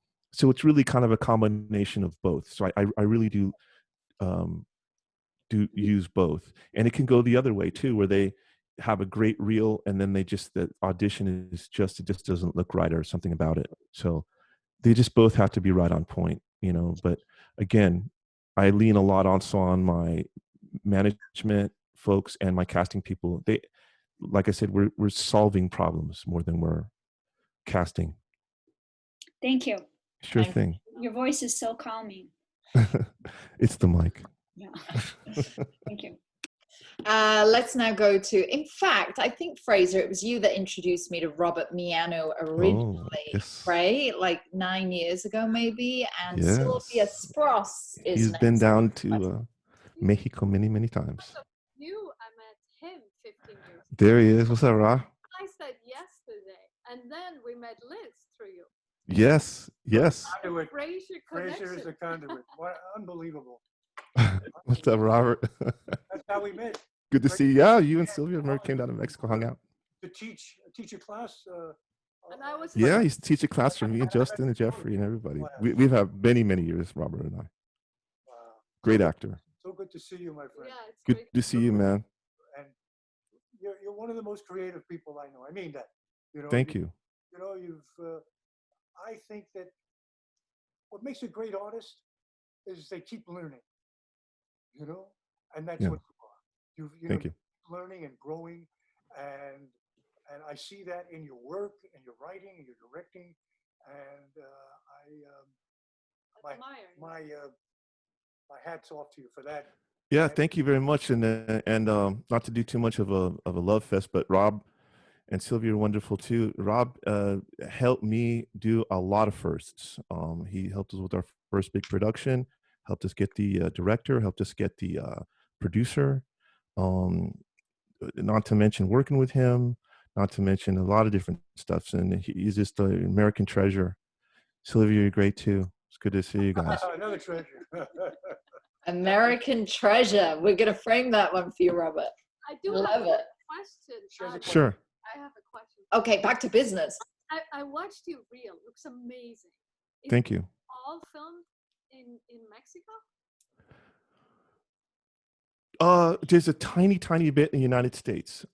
it's really kind of a combination of both. So I really do use both, and it can go the other way too, where they have a great reel and then the audition it just doesn't look right or something about it. So they just both have to be right on point, but again, I lean a lot also on my management folks and my casting people. They, like I said, we're solving problems more than we're casting. Thank you. Sure thing. Your voice is so calming. It's the mic. Yeah. Thank you. Let's now go to, in fact, I think, Fraser, it was you that introduced me to Robert Miano originally, yes. right? Like 9 years ago, maybe. And yes. Sylvia Spross is He's been down to Mexico many, many times. You, I met him 15 years ago. There he is. What's up, Ra? I said yesterday, and then we met Liz through you. Yes. Fraser is a conduit. What unbelievable. What's up, Robert? That's how we met. Good to see you. Yeah, you and Sylvia came down to Mexico, hung out. To teach a class. And I was yeah, he used to teach a class for me and Justin and Jeffrey and everybody. We've had many, many years, Robert and I. Wow. Great actor. So good to see you, my friend. Yeah, it's good to see you, man. And you're one of the most creative people I know. I mean that. Thank you. I think that what makes a great artist is they keep learning. And that's what you are. Thank you. Learning and growing, and I see that in your work and your writing and your directing, and my hat's off to you for that. Yeah, thank you very much, and not to do too much of a love fest, but Rob and Sylvia are wonderful too. Rob helped me do a lot of firsts. He helped us with our first big production, helped us get the director, helped us get the producer, not to mention working with him, not to mention a lot of different stuff. And he's just an American treasure. Sylvia, you're great too. It's good to see you guys. Another treasure. American treasure. We're gonna frame that one for you, Robert. I do Love have it. a question. Sure. I have a question. Okay, back to business. I watched your reel. Looks amazing. Is Thank you. all filmed in Mexico? There's a tiny bit in the United States.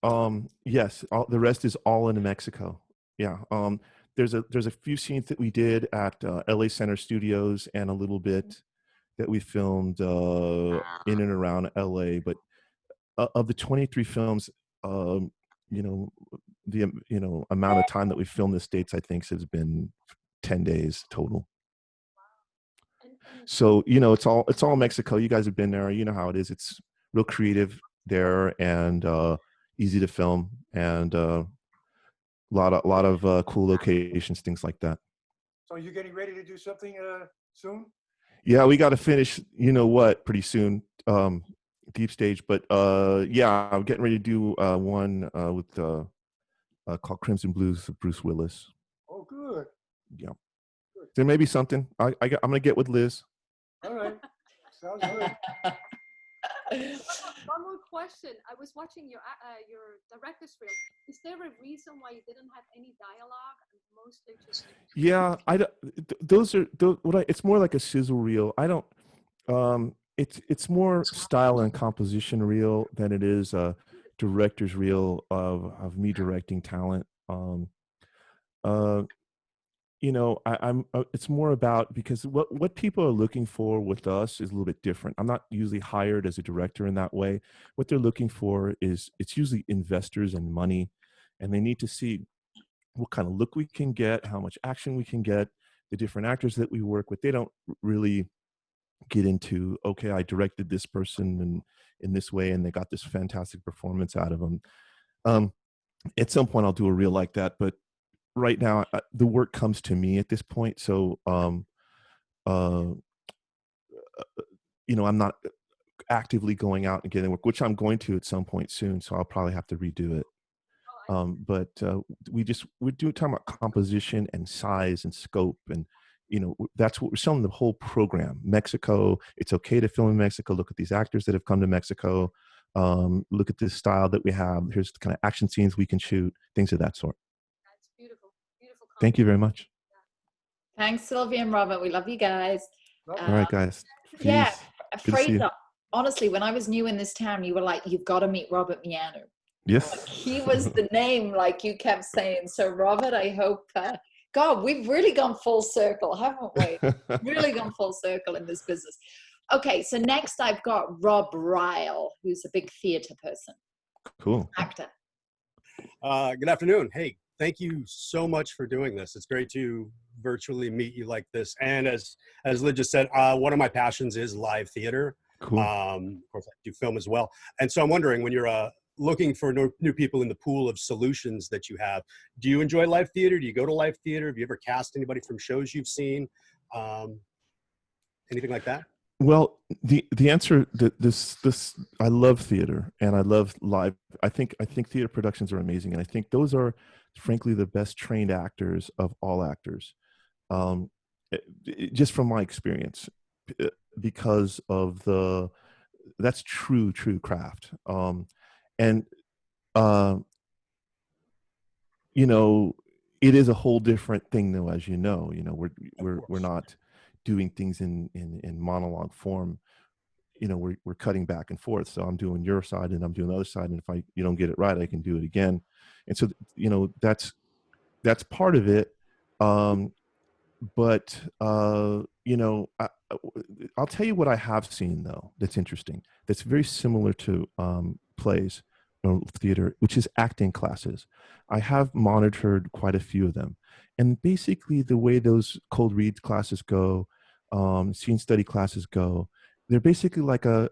Yes, the rest is all in Mexico. Yeah. There's a few scenes that we did at LA Center Studios and a little bit that we filmed in and around LA. But of the 23 films, the amount of time that we filmed the States, I think, has been 10 days total. So it's all Mexico. You guys have been there. You know how it is. It's real creative there and easy to film, and a lot of cool locations, things like that. So you're getting ready to do something soon? Yeah, we got to finish. You know what? Pretty soon, Deep Stage. But yeah, I'm getting ready to do one with called Crimson Blues with Bruce Willis. Oh, good. Yeah, there may be something. I'm gonna get with Liz. All right, sounds good. One more question. I was watching your director's reel. Is there a reason why you didn't have any dialogue? Mostly just. Yeah, it's more like a sizzle reel. I don't. It's more style and composition reel than it is a director's reel of me directing talent. It's more about, because what people are looking for with us is a little bit different. I'm not usually hired as a director in that way. What they're looking for is, it's usually investors and money, and they need to see what kind of look we can get, how much action we can get, the different actors that we work with. They don't really get into, okay, I directed this person in this way and they got this fantastic performance out of them. At some point I'll do a reel like that, but right now the work comes to me at this point. So, I'm not actively going out and getting work, which I'm going to at some point soon. So I'll probably have to redo it. But we're talking about composition and size and scope, and that's what we're selling, the whole program. Mexico, it's okay to film in Mexico. Look at these actors that have come to Mexico. Look at this style that we have. Here's the kind of action scenes we can shoot, things of that sort. That's beautiful. Beautiful. Thank you very much. Thanks, Sylvia and Robert. We love you guys. All right, guys. Peace. Yeah, Good to see you. Fraser. Honestly, when I was new in this town, you were like, "You've got to meet Robert Miano." Yes. Like, he was the name, like you kept saying. So, Robert, I hope. God, we've really gone full circle, haven't we? Really gone full circle in this business. Okay, so next I've got Rob Ryle, who's a big theater person. Cool. Actor. Good afternoon. Hey, thank you so much for doing this. It's great to virtually meet you like this. And as Liz just said, one of my passions is live theater. Cool. Of course, I do film as well. And so I'm wondering, when you're looking for new people in the pool of solutions that you have, do you enjoy live theater? Do you go to live theater? Have you ever cast anybody from shows you've seen? Anything like that? Well, the answer, this I love theater and I love live. I think theater productions are amazing, and I think those are, frankly, the best trained actors of all actors, just from my experience, because of that's true craft. And it is a whole different thing, though, as we're not doing things in monologue form. We're cutting back and forth. So I'm doing your side and I'm doing the other side, and if you don't get it right, I can do it again. And so that's part of it. But I'll tell you what I have seen, though, that's interesting, that's very similar to plays or theater, which is acting classes. I have monitored quite a few of them, and basically the way those cold read classes go, scene study classes go, they're basically like a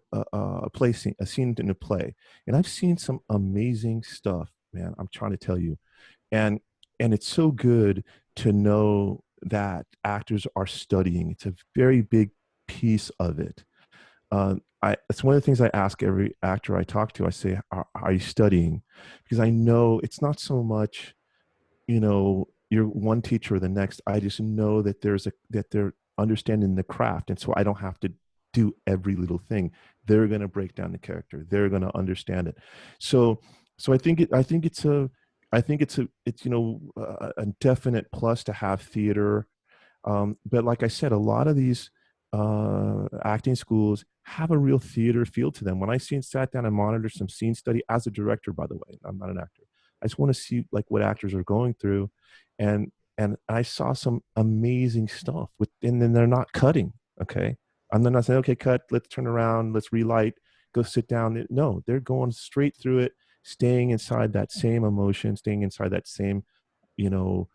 play scene, a scene in a play. And I've seen some amazing stuff, man. I'm trying to tell you, and it's so good to know that actors are studying. It's a very big piece of it. It's one of the things I ask every actor I talk to. I say, are you studying? Because I know it's not so much, you're one teacher or the next. I just know that that they're understanding the craft, and so I don't have to do every little thing. They're going to break down the character. They're going to understand it. So it's a definite plus to have theater. But like I said, a lot of these acting schools have a real theater feel to them. When I sat down and monitored some scene study as a director, by the way, I'm not an actor. I just want to see like what actors are going through, and I saw some amazing stuff. And then they're not cutting, okay, and they're not saying, okay, cut, let's turn around, let's relight, go sit down. No, they're going straight through it, staying inside that same emotion, staying inside that same, you know,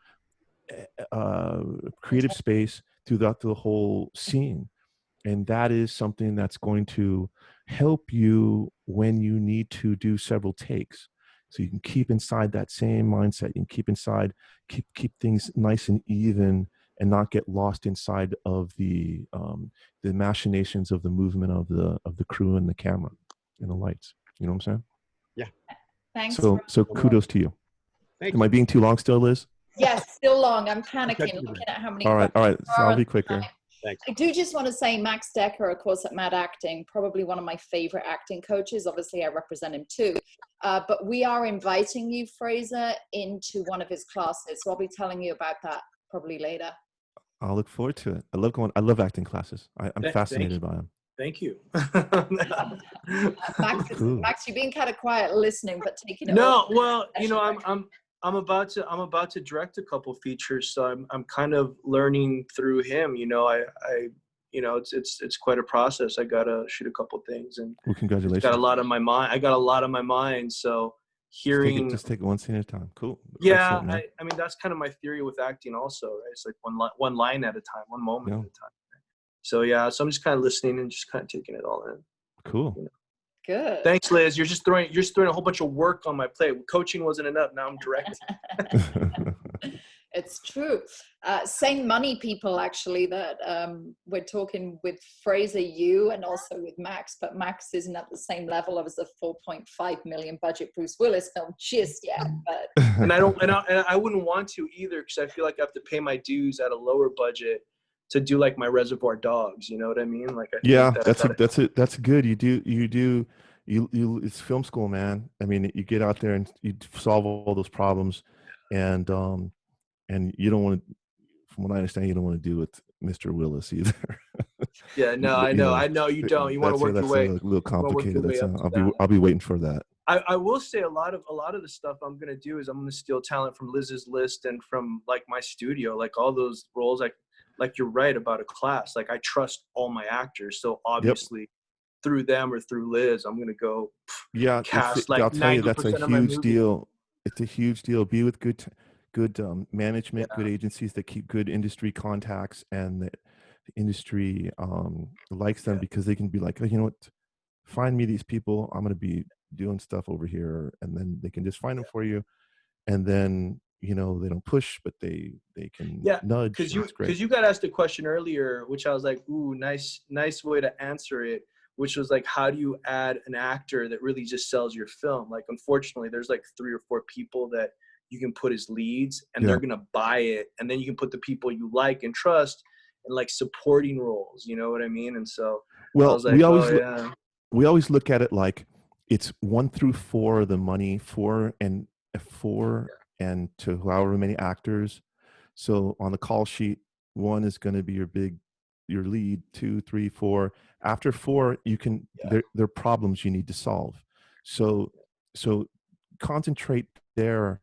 creative space throughout the whole scene. And that is something that's going to help you when you need to do several takes. So you can keep inside that same mindset. You can keep things nice and even, and not get lost inside of the machinations of the movement of the crew and the camera and the lights. You know what I'm saying? Yeah. Thanks. So kudos to you. Am I being too long still, Liz? Yes, still long. I'm panicking, looking at how many. All right. So I'll be quicker. Thanks. I do just want to say Max Decker, of course, at Mad Acting, probably one of my favorite acting coaches. Obviously, I represent him too. But we are inviting you, Fraser, into one of his classes. So I'll be telling you about that probably later. I'll look forward to it. I love acting classes. I'm fascinated by them. Thank you. Max, you've been kind of quiet listening, but taking it. No, well, you know, I'm about to direct a couple features, so I'm kind of learning through him. You know, I you know, it's quite a process. I gotta shoot a couple things, and well, congratulations. Got a lot on my mind. I got a lot on my mind, so hearing just take it one scene at a time. Cool. Yeah, I mean that's kind of my theory with acting also, right? It's like one line at a time, one moment at a time. Right? So yeah, so I'm just kind of listening and just kind of taking it all in. Cool. You know? Good. Thanks, Liz. You're just throwing a whole bunch of work on my plate. Coaching wasn't enough. Now I'm directing. It's true. Same money people actually that we're talking with Fraser, you, and also with Max, but Max isn't at the same level as the 4.5 million budget Bruce Willis film just yet. But and I wouldn't want to either, because I feel like I have to pay my dues at a lower budget to do like my Reservoir Dogs. You know what I mean? Like that's good. You do. It's film school, man. I mean, you get out there and you solve all those problems, and you don't want to, from what I understand, you don't want to do with Mr. Willis either. Yeah, no, I know you don't. You want to work your way. That's a little complicated. I'll be waiting for that. I will say a lot of the stuff I'm gonna do is I'm gonna steal talent from Liz's list and from like my studio, like all those roles. Like you're right about a class. Like I trust all my actors, so obviously through them or through Liz, I'm gonna go. Yeah, cast like I'll tell you, that's a huge deal. It's a huge deal. Be with good management, good agencies that keep good industry contacts, and the industry likes them because they can be like, oh, you know what, find me these people. I'm going to be doing stuff over here, and then they can just find them for you, and then you know they don't push, but they can nudge. Because you got asked a question earlier, which I was like, ooh, nice way to answer it. Which was like, how do you add an actor that really just sells your film? Like, unfortunately, there's like 3 or 4 people that you can put as leads and they're going to buy it. And then you can put the people you like and trust in like supporting roles, you know what I mean? And so I was like, we always look at it like it's 1 through 4, the money, 4 and to however many actors. So on the call sheet, 1 is going to be your lead, 2, 3, 4. After 4, you can, there are problems you need to solve. So concentrate there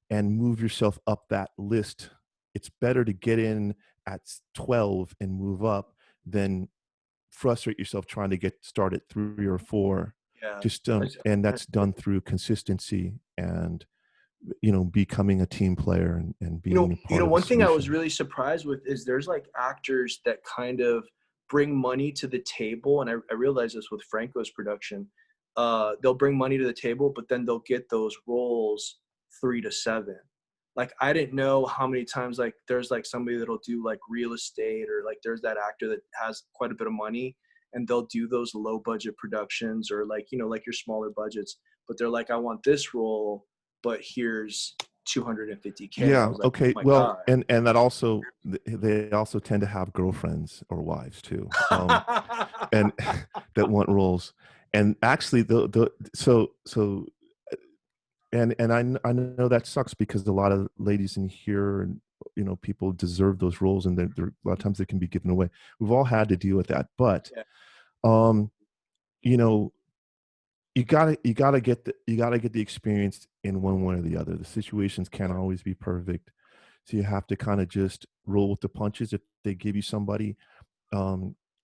and move yourself up that list. It's better to get in at 12 and move up than frustrate yourself trying to get started 3 or 4. And that's done through consistency and becoming a team player and being one thing I was really surprised with is there's like actors that kind of bring money to the table, and I realized this with Franco's production. They'll bring money to the table, but then they'll get those roles 3 to 7. Like I didn't know how many times like there's like somebody that'll do like real estate, or like there's that actor that has quite a bit of money and they'll do those low budget productions, or like like your smaller budgets, but they're like, I want this role, but here's 250K. Yeah. I was like, Okay. oh my Well, God. and that also, they also tend to have girlfriends or wives too, and that want roles. And actually, I know that sucks because a lot of ladies in here, and people deserve those roles, and they're a lot of times they can be given away. We've all had to deal with that, but Yeah. you know, you gotta get the experience in one way or the other. The situations can't always be perfect, so you have to kind of just roll with the punches. If they give you somebody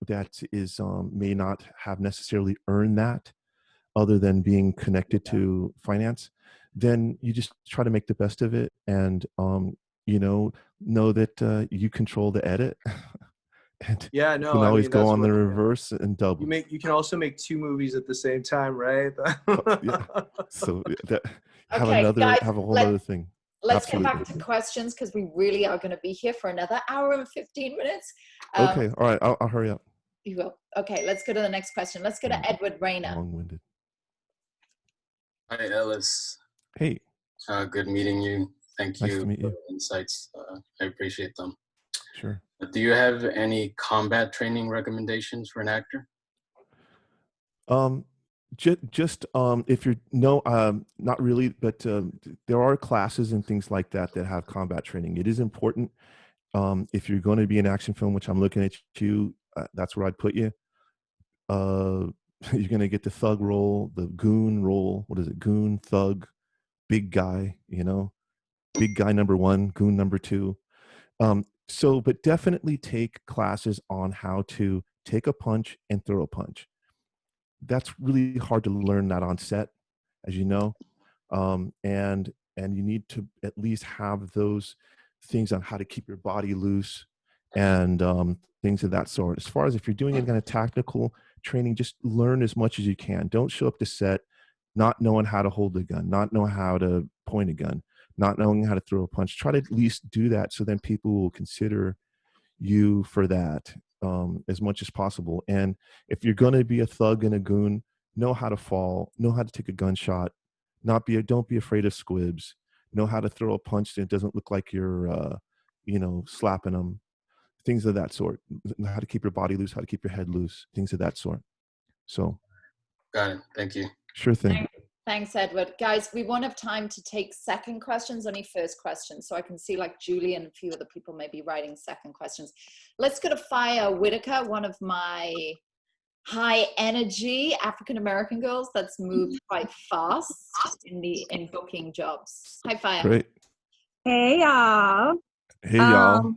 that is may not have necessarily earned that, other than being connected to finance, then you just try to make the best of it, and know that you control the edit. And Yeah, you no, can I always mean, go that's on the what reverse and dub. you can also make 2 movies at the same time, right? Yeah. So that have Okay, guys, a whole other thing. let's get Absolutely. back to questions because we really are going to be here for another hour and 15 minutes. Okay. All right. I'll hurry up. You will. Okay, let's go to the next question. Let's go to Edward Rayner. Long-winded. Hi, Ellis. Hey. Good meeting you. Thank Nice you to meet for you. the insights. I appreciate them. Sure. Do you have any combat training recommendations for an actor? Just if you're not really, but there are classes and things like that that have combat training. It is important if you're going to be in action film, which I'm looking at you. That's where I'd put you. You're going to get the thug role, the goon role. What is it? Goon, thug, big guy. Big guy number 1, goon number 2. But definitely take classes on how to take a punch and throw a punch. That's really hard to learn that on set, as you know. And you need to at least have those things on how to keep your body loose and things of that sort. As far as if you're doing any kind of tactical training, just learn as much as you can. Don't show up to set not knowing how to hold a gun, not knowing how to point a gun, not knowing how to throw a punch. Try to at least do that, so then people will consider you for that as much as possible. And if you're going to be a thug and a goon, know how to fall, know how to take a gunshot, don't be afraid of squibs, know how to throw a punch that doesn't look like you're slapping them, things of that sort. Know how to keep your body loose, how to keep your head loose, things of that sort. So got it. Thank you. Sure thing. Thanks, Edward. Guys, we won't have time to take second questions, only first questions. So I can see like Julie and a few other people may be writing second questions. Let's go to Fire Whitaker, one of my high energy African-American girls that's moved quite fast in booking jobs. Hi, Fire. Great. Hey, y'all. Hey, y'all.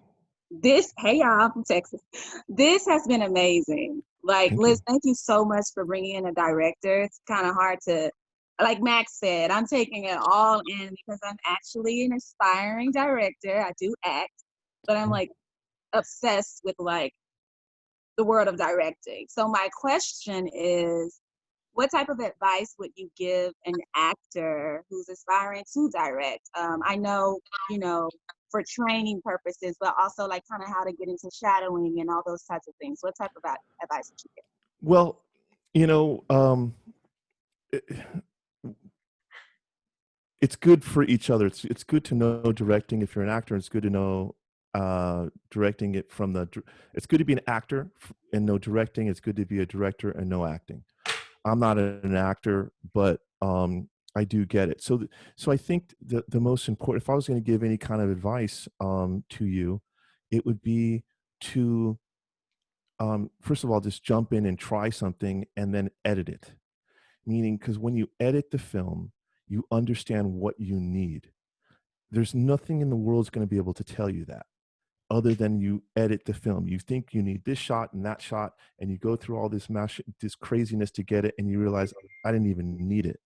Hey, y'all, I'm from Texas. This has been amazing. Like, Liz, thank you so much for bringing in a director. It's kind of hard to, like Max said, I'm taking it all in because I'm actually an aspiring director. I do act, but I'm like obsessed with like the world of directing. So my question is, what type of advice would you give an actor who's aspiring to direct? I know, for training purposes, but also like kind of how to get into shadowing and all those types of things. What type of advice would you give? Well, it's good for each other. It's good to know directing if you're an actor. It's good to know directing it from it's good to be an actor and know directing. It's good to be a director and know acting. I'm not an actor, but I do get it. So I think the most important, if I was going to give any kind of advice to you, it would be to first of all, just jump in and try something and then edit it. Meaning, because when you edit the film, you understand what you need. There's nothing in the world that's going to be able to tell you that other than you edit the film. You think you need this shot and that shot, and you go through all this craziness to get it, and you realize, I didn't even need it.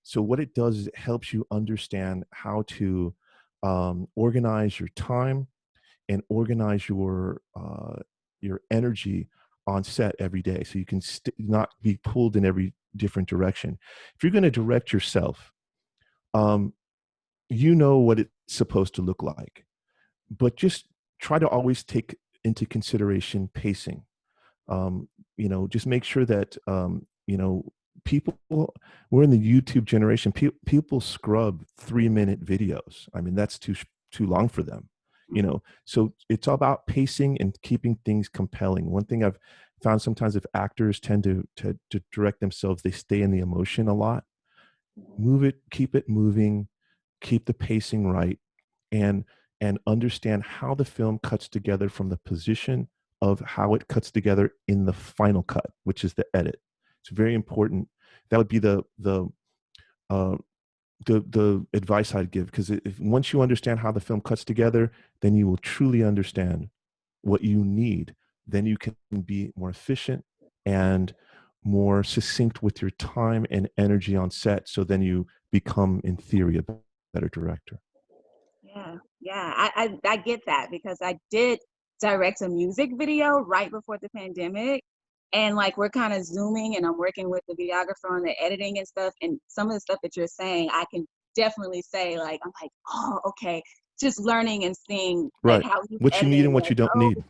So what it does is it helps you understand how to organize your time and organize your energy on set every day, so you can not be pulled in every different direction. If you're going to direct yourself, you know what it's supposed to look like, but just try to always take into consideration pacing. Just make sure that people, we're in the YouTube generation. People scrub 3-minute videos. I mean, that's too long for them, you know. So it's all about pacing and keeping things compelling. One thing I've found sometimes, if actors tend to direct themselves, they stay in the emotion a lot. Move it, keep it moving, keep the pacing right, and understand how the film cuts together from the position of how it cuts together in the final cut, which is the edit. It's very important. That would be the advice I'd give, because if once you understand how the film cuts together, then you will truly understand what you need. Then you can be more efficient and more succinct with your time and energy on set. So then you become, in theory, a better director. Yeah, I get that, because I did direct a music video right before the pandemic, and like we're kind of zooming, and I'm working with the videographer on the editing and stuff, and some of the stuff that you're saying, I can definitely say, like, I'm like, oh, okay, just learning and seeing like Right. how he's What you need editing, and what like, you don't oh, need.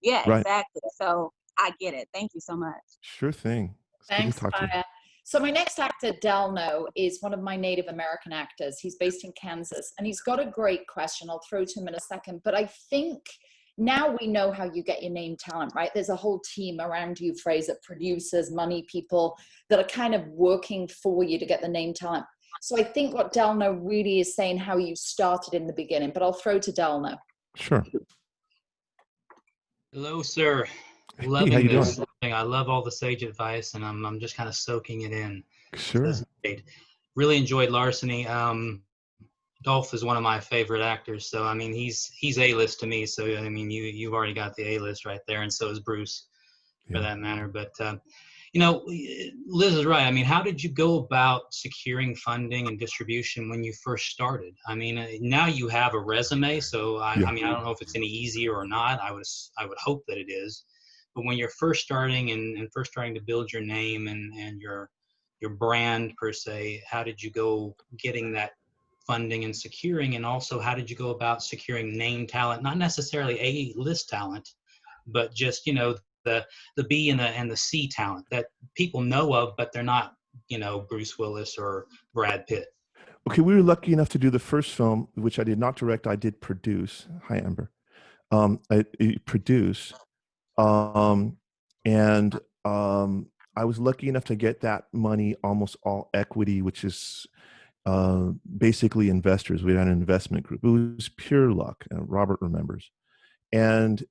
yeah, Right. exactly. So I get it. Thank you so much. Sure thing. It's good to Thanks, talk to you. Maya. So my next actor, Delno, is one of my Native American actors. He's based in Kansas, and he's got a great question. I'll throw to him in a second. But I think now we know how you get your name talent, right? There's a whole team around you, Fraser, producers, money people that are kind of working for you to get the name talent. So I think what Delno really is saying, how you started in the beginning. But I'll throw to Delno. Sure. Hello, sir. Hey, Loving how you this doing? thing. I love all the sage advice, and I'm just kind of soaking it in. Sure. This is great. Really enjoyed Larceny. Dolph is one of my favorite actors, so I mean he's A-list to me. So I mean you've already got the A-list right there, and so is Bruce, for that matter. But you know, Liz is right. I mean, how did you go about securing funding and distribution when you first started? I mean, now you have a resume, so I mean, I don't know if it's any easier or not. I would hope that it is. But when you're first starting and first starting to build your name and your brand per se, how did you go getting that funding and securing, and also how did you go about securing name talent, not necessarily A-list talent, but just, you know, the B and the C talent that people know of, but they're not, you know, Bruce Willis or Brad Pitt? Okay, we were lucky enough to do the first film, which I did not direct. I did produce. Hi, Amber. I produce, and I was lucky enough to get that money almost all equity, which is basically investors. We had an investment group. It was pure luck. Robert remembers. And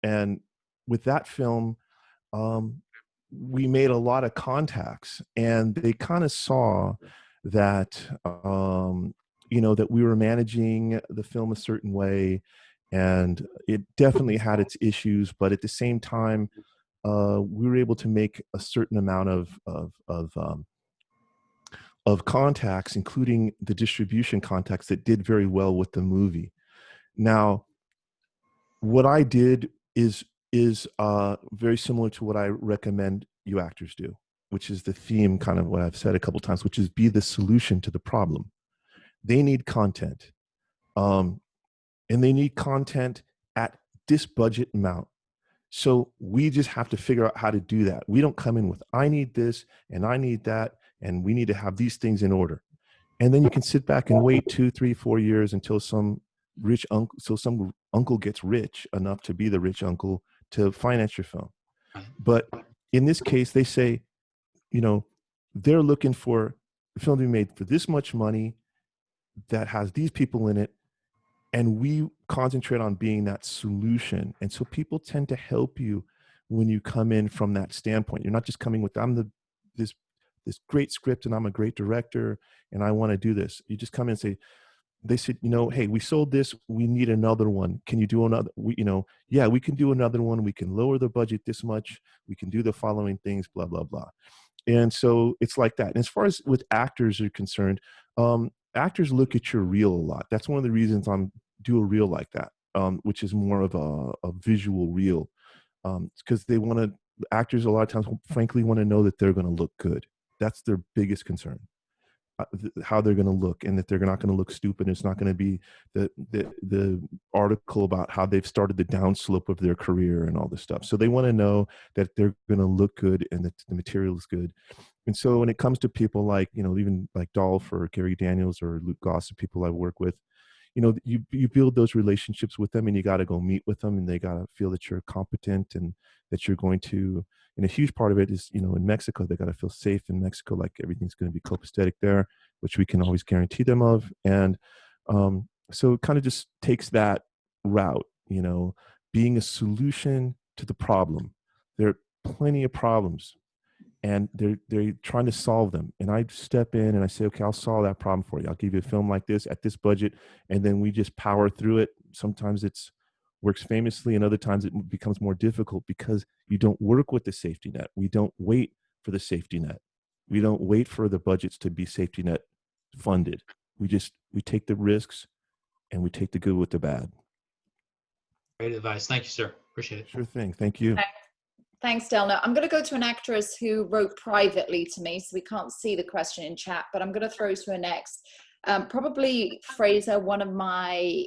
and with that film, we made a lot of contacts, and they kind of saw that you know, that we were managing the film a certain way, and it definitely had its issues, but at the same time, we were able to make a certain amount of contacts, including the distribution contacts that did very well with the movie. Now, what I did is very similar to what I recommend you actors do, which is the theme, kind of what I've said a couple times, which is be the solution to the problem. They need content, and they need content at this budget amount. So we just have to figure out how to do that. We don't come in with, I need this and I need that, and we need to have these things in order. And then you can sit back and wait 2, 3, 4 years until some uncle gets rich enough to be the rich uncle to finance your film. But in this case, they say, you know, they're looking for a film to be made for this much money that has these people in it, and we concentrate on being that solution. And so people tend to help you when you come in from that standpoint. You're not just coming with, this great script and I'm a great director and I want to do this. You just come in and say, they said, you know, hey, we sold this, we need another one. Can you do another? Yeah, we can do another one. We can lower the budget this much. We can do the following things, blah, blah, blah. And so it's like that. And as far as with actors are concerned, actors look at your reel a lot. That's one of the reasons I'm do a reel like that, which is more of a visual reel. Because actors a lot of times, frankly, want to know that they're going to look good. That's their biggest concern. how they're going to look, and that they're not going to look stupid. It's not going to be the article about how they've started the downslope of their career and all this stuff. So they want to know that they're going to look good and that the material is good. And so when it comes to people like, even like Dolph or Gary Daniels or Luke Gossett, people I work with, you build those relationships with them, and you got to go meet with them, and they got to feel that you're competent and that you're going to, and a huge part of it is, in Mexico, they got to feel safe in Mexico, like everything's going to be copacetic there, which we can always guarantee them of. And so it kind of just takes that route, being a solution to the problem. There are plenty of problems, and they're trying to solve them. And I step in and I say, okay, I'll solve that problem for you. I'll give you a film like this at this budget, and then we just power through it. Sometimes it's works famously, and other times it becomes more difficult because you don't work with the safety net. We don't wait for the safety net. We don't wait for the budgets to be safety net funded. We take the risks, and we take the good with the bad. Great advice. Thank you, sir. Appreciate it. Sure thing. Thank you. Thanks, Delna. I'm going to go to an actress who wrote privately to me, so we can't see the question in chat, but I'm going to throw to her next. Probably Fraser, one of my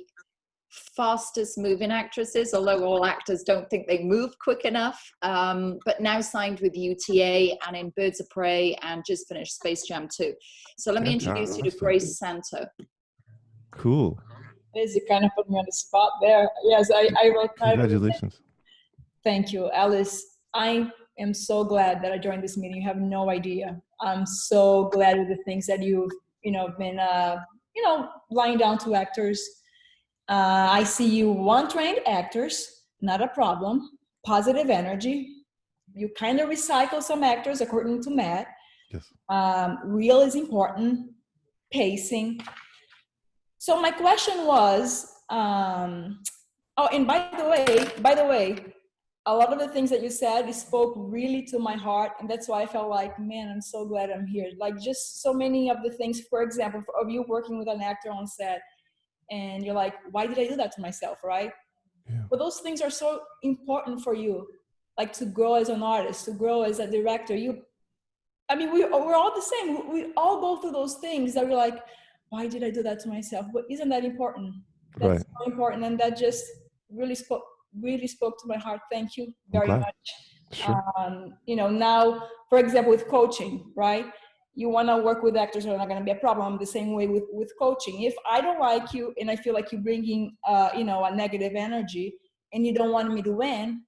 fastest moving actresses, although all actors don't think they move quick enough, but now signed with UTA and in Birds of Prey, and just finished Space Jam 2. So let me introduce you to Grace Santo. Cool. Liz, you kind of put me on the spot there. Yes, I wrote privately. Congratulations. Thank you, Alice. I am so glad that I joined this meeting. You have no idea. I'm so glad with the things that you've, been, lying down to actors. I see you want trained actors, not a problem. Positive energy. You kind of recycle some actors according to Matt. Yes. Real is important. Pacing. So my question was, and by the way, a lot of the things that you said spoke really to my heart, and that's why I felt like, man, I'm so glad I'm here. Like, just so many of the things, for example, of you working with an actor on set, and you're like, why did I do that to myself, right? Yeah. But those things are so important for you, like to grow as an artist, to grow as a director. We're all the same. We all go through those things that we're like, why did I do that to myself? But isn't that important? That's right. So important, and that just really spoke to my heart. Thank you very much. Sure. Now, for example, with coaching, right? You want to work with actors who are not going to be a problem. The same way with coaching. If I don't like you and I feel like you're bringing, a negative energy, and you don't want me to win,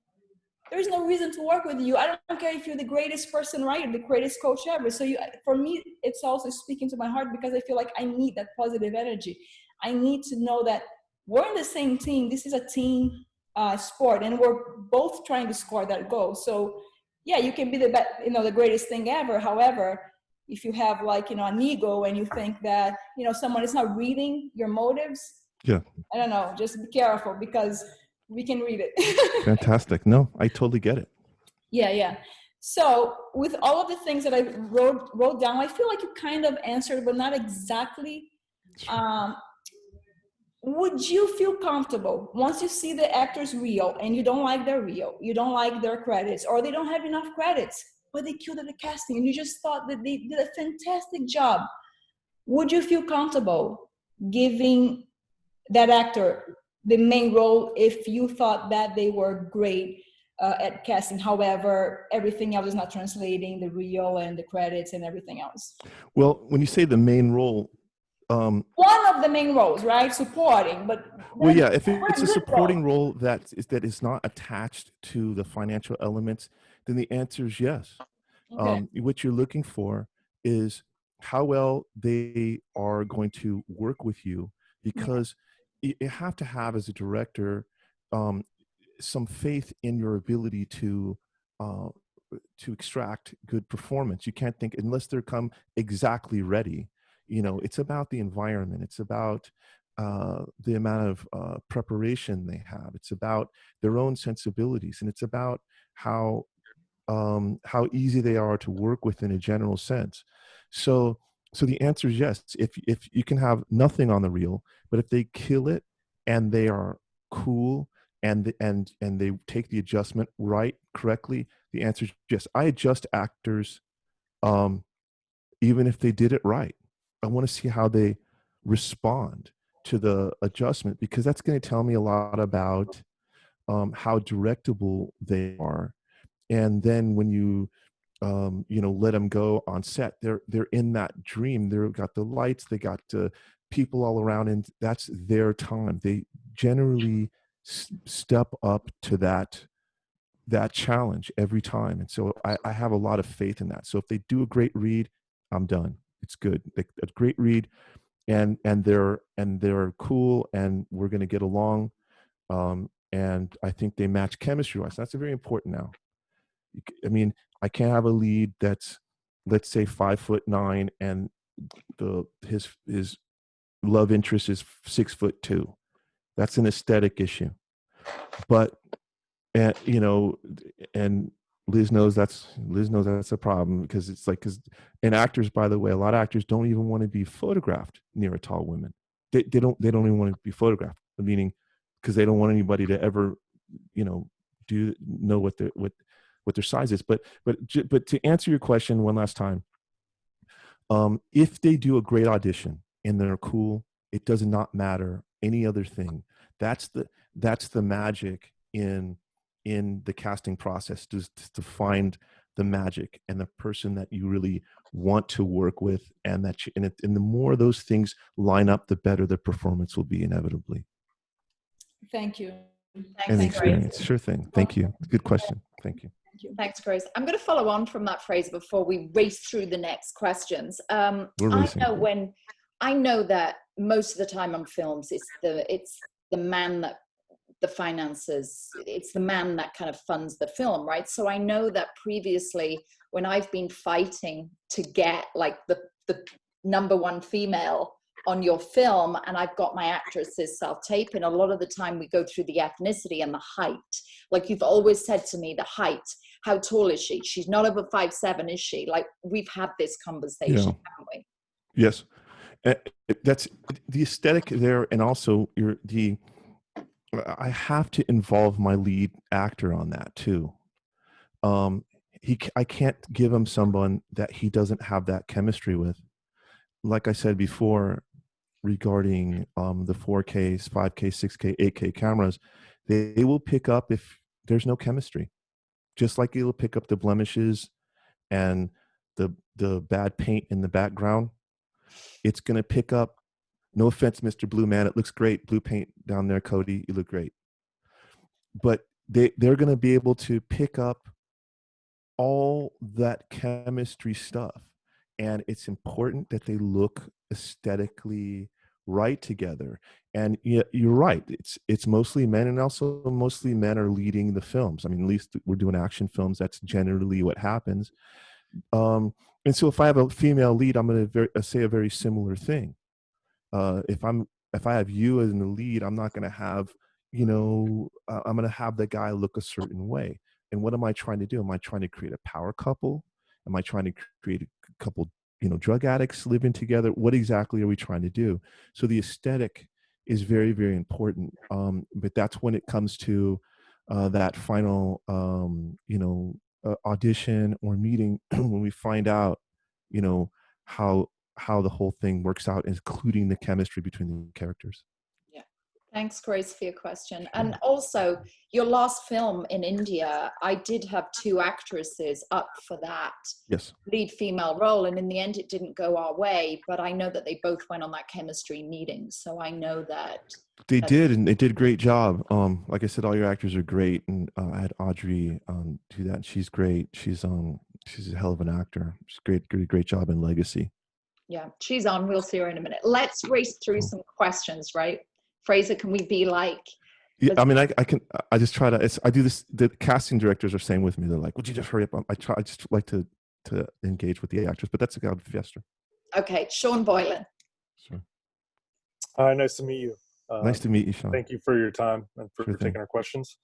there's no reason to work with you. I don't care if you're the greatest person, right? Or the greatest coach ever. So for me, it's also speaking to my heart, because I feel like I need that positive energy. I need to know that we're in the same team. This is a team sport, and we're both trying to score that goal. So yeah, you can be the greatest thing ever. However, if you have an ego and you think that, someone is not reading your motives, yeah, I don't know, just be careful, because we can read it. Fantastic. No, I totally get it. Yeah. So with all of the things that I wrote down, I feel like you kind of answered, but not exactly. Would you feel comfortable once you see the actor's reel and you don't like their reel, you don't like their credits, or they don't have enough credits, but they killed at the casting and you just thought that they did a fantastic job? Would you feel comfortable giving that actor the main role if you thought that they were great at casting? However, everything else is not translating, the reel and the credits and everything else. Well, when you say the main role, one of the main roles, right? Supporting, but well, yeah, if it's a supporting role that is not attached to the financial elements, then the answer is yes. Okay. What you're looking for is how well they are going to work with you, because you have to have, as a director, some faith in your ability to extract good performance. You can't think unless they come exactly ready. It's about the environment. It's about the amount of preparation they have. It's about their own sensibilities, and it's about how easy they are to work with in a general sense. So the answer is yes. If you can have nothing on the reel, but if they kill it and they are cool and they take the adjustment correctly, the answer is yes. I adjust actors, even if they did it right. I want to see how they respond to the adjustment, because that's going to tell me a lot about how directable they are. And then when you let them go on set, they're in that dream. They've got the lights, they got people all around, and that's their time. They generally step up to that challenge every time. And so I have a lot of faith in that. So if they do a great read, I'm done. It's good. A great read, and they're cool, and we're going to get along. And I think they match chemistry wise. That's very important now. I mean, I can't have a lead that's, let's say, 5'9", and his love interest is 6'2". That's an aesthetic issue. But and Liz knows that's a problem, because it's like, and actors, by the way, a lot of actors don't even want to be photographed near a tall woman. They don't even want to be photographed, meaning because they don't want anybody to ever know what their size is. But to answer your question one last time, if they do a great audition and they're cool, it does not matter any other thing. That's the magic in the casting process, to find the magic and the person that you really want to work with, and the more those things line up, the better the performance will be inevitably. Thank you. And the experience. Sure thing. Thank you. Good question. Thank you. Thanks, Grace. I'm going to follow on from that phrase before we race through the next questions. We're racing. I know that most of the time on films, it's the man that the finances, it's the man that kind of funds the film, right? So I know that previously, when I've been fighting to get like the number one female on your film, and I've got my actresses self-taping, a lot of the time we go through the ethnicity and the height. Like you've always said to me, the height. How tall is she? She's not over 5'7", is she? Like we've had this conversation, haven't we? Yes. That's the aesthetic there, and also I have to involve my lead actor on that too. I can't give him someone that he doesn't have that chemistry with. Like I said before, regarding the 4Ks, 5K, 6K, 8K cameras, they will pick up if there's no chemistry. Just like it'll pick up the blemishes and the bad paint in the background. It's going to pick up, no offense, Mr. Blue Man, it looks great. Blue paint down there, Cody, you look great. But they're going to be able to pick up all that chemistry stuff. And it's important that they look aesthetically right together. And you're right. It's mostly men, and also mostly men are leading the films. I mean, at least we're doing action films. That's generally what happens. And so if I have a female lead, I'm going to say a very similar thing. If I have you as the lead, I'm not going to have, I'm going to have the guy look a certain way. And what am I trying to do? Am I trying to create a power couple? Am I trying to create a couple, drug addicts living together? What exactly are we trying to do? So the aesthetic is very, very important. But that's when it comes to that final, audition or meeting, when we find out, how the whole thing works out, including the chemistry between the characters. Yeah. Thanks, Grace, for your question. And also, your last film in India, I did have 2 actresses up for that lead female role. And in the end, it didn't go our way. But I know that they both went on that chemistry meeting. So I know that they did, and they did a great job. Like I said, all your actors are great. And I had Audrey do that. And she's great. She's a hell of an actor. She's great job in Legacy. Yeah, she's on. We'll see her in a minute. Let's race through some questions, right? Fraser, can we be like? Yeah, I mean, I just try to. I do this. The casting directors are saying with me, they're like, "Would you just hurry up?" I just like to engage with the actors, but that's a good fiesta. Okay, Sean Boylan. Sure. Hi, nice to meet you. Nice to meet you, Sean. Thank you for your time and for taking our questions.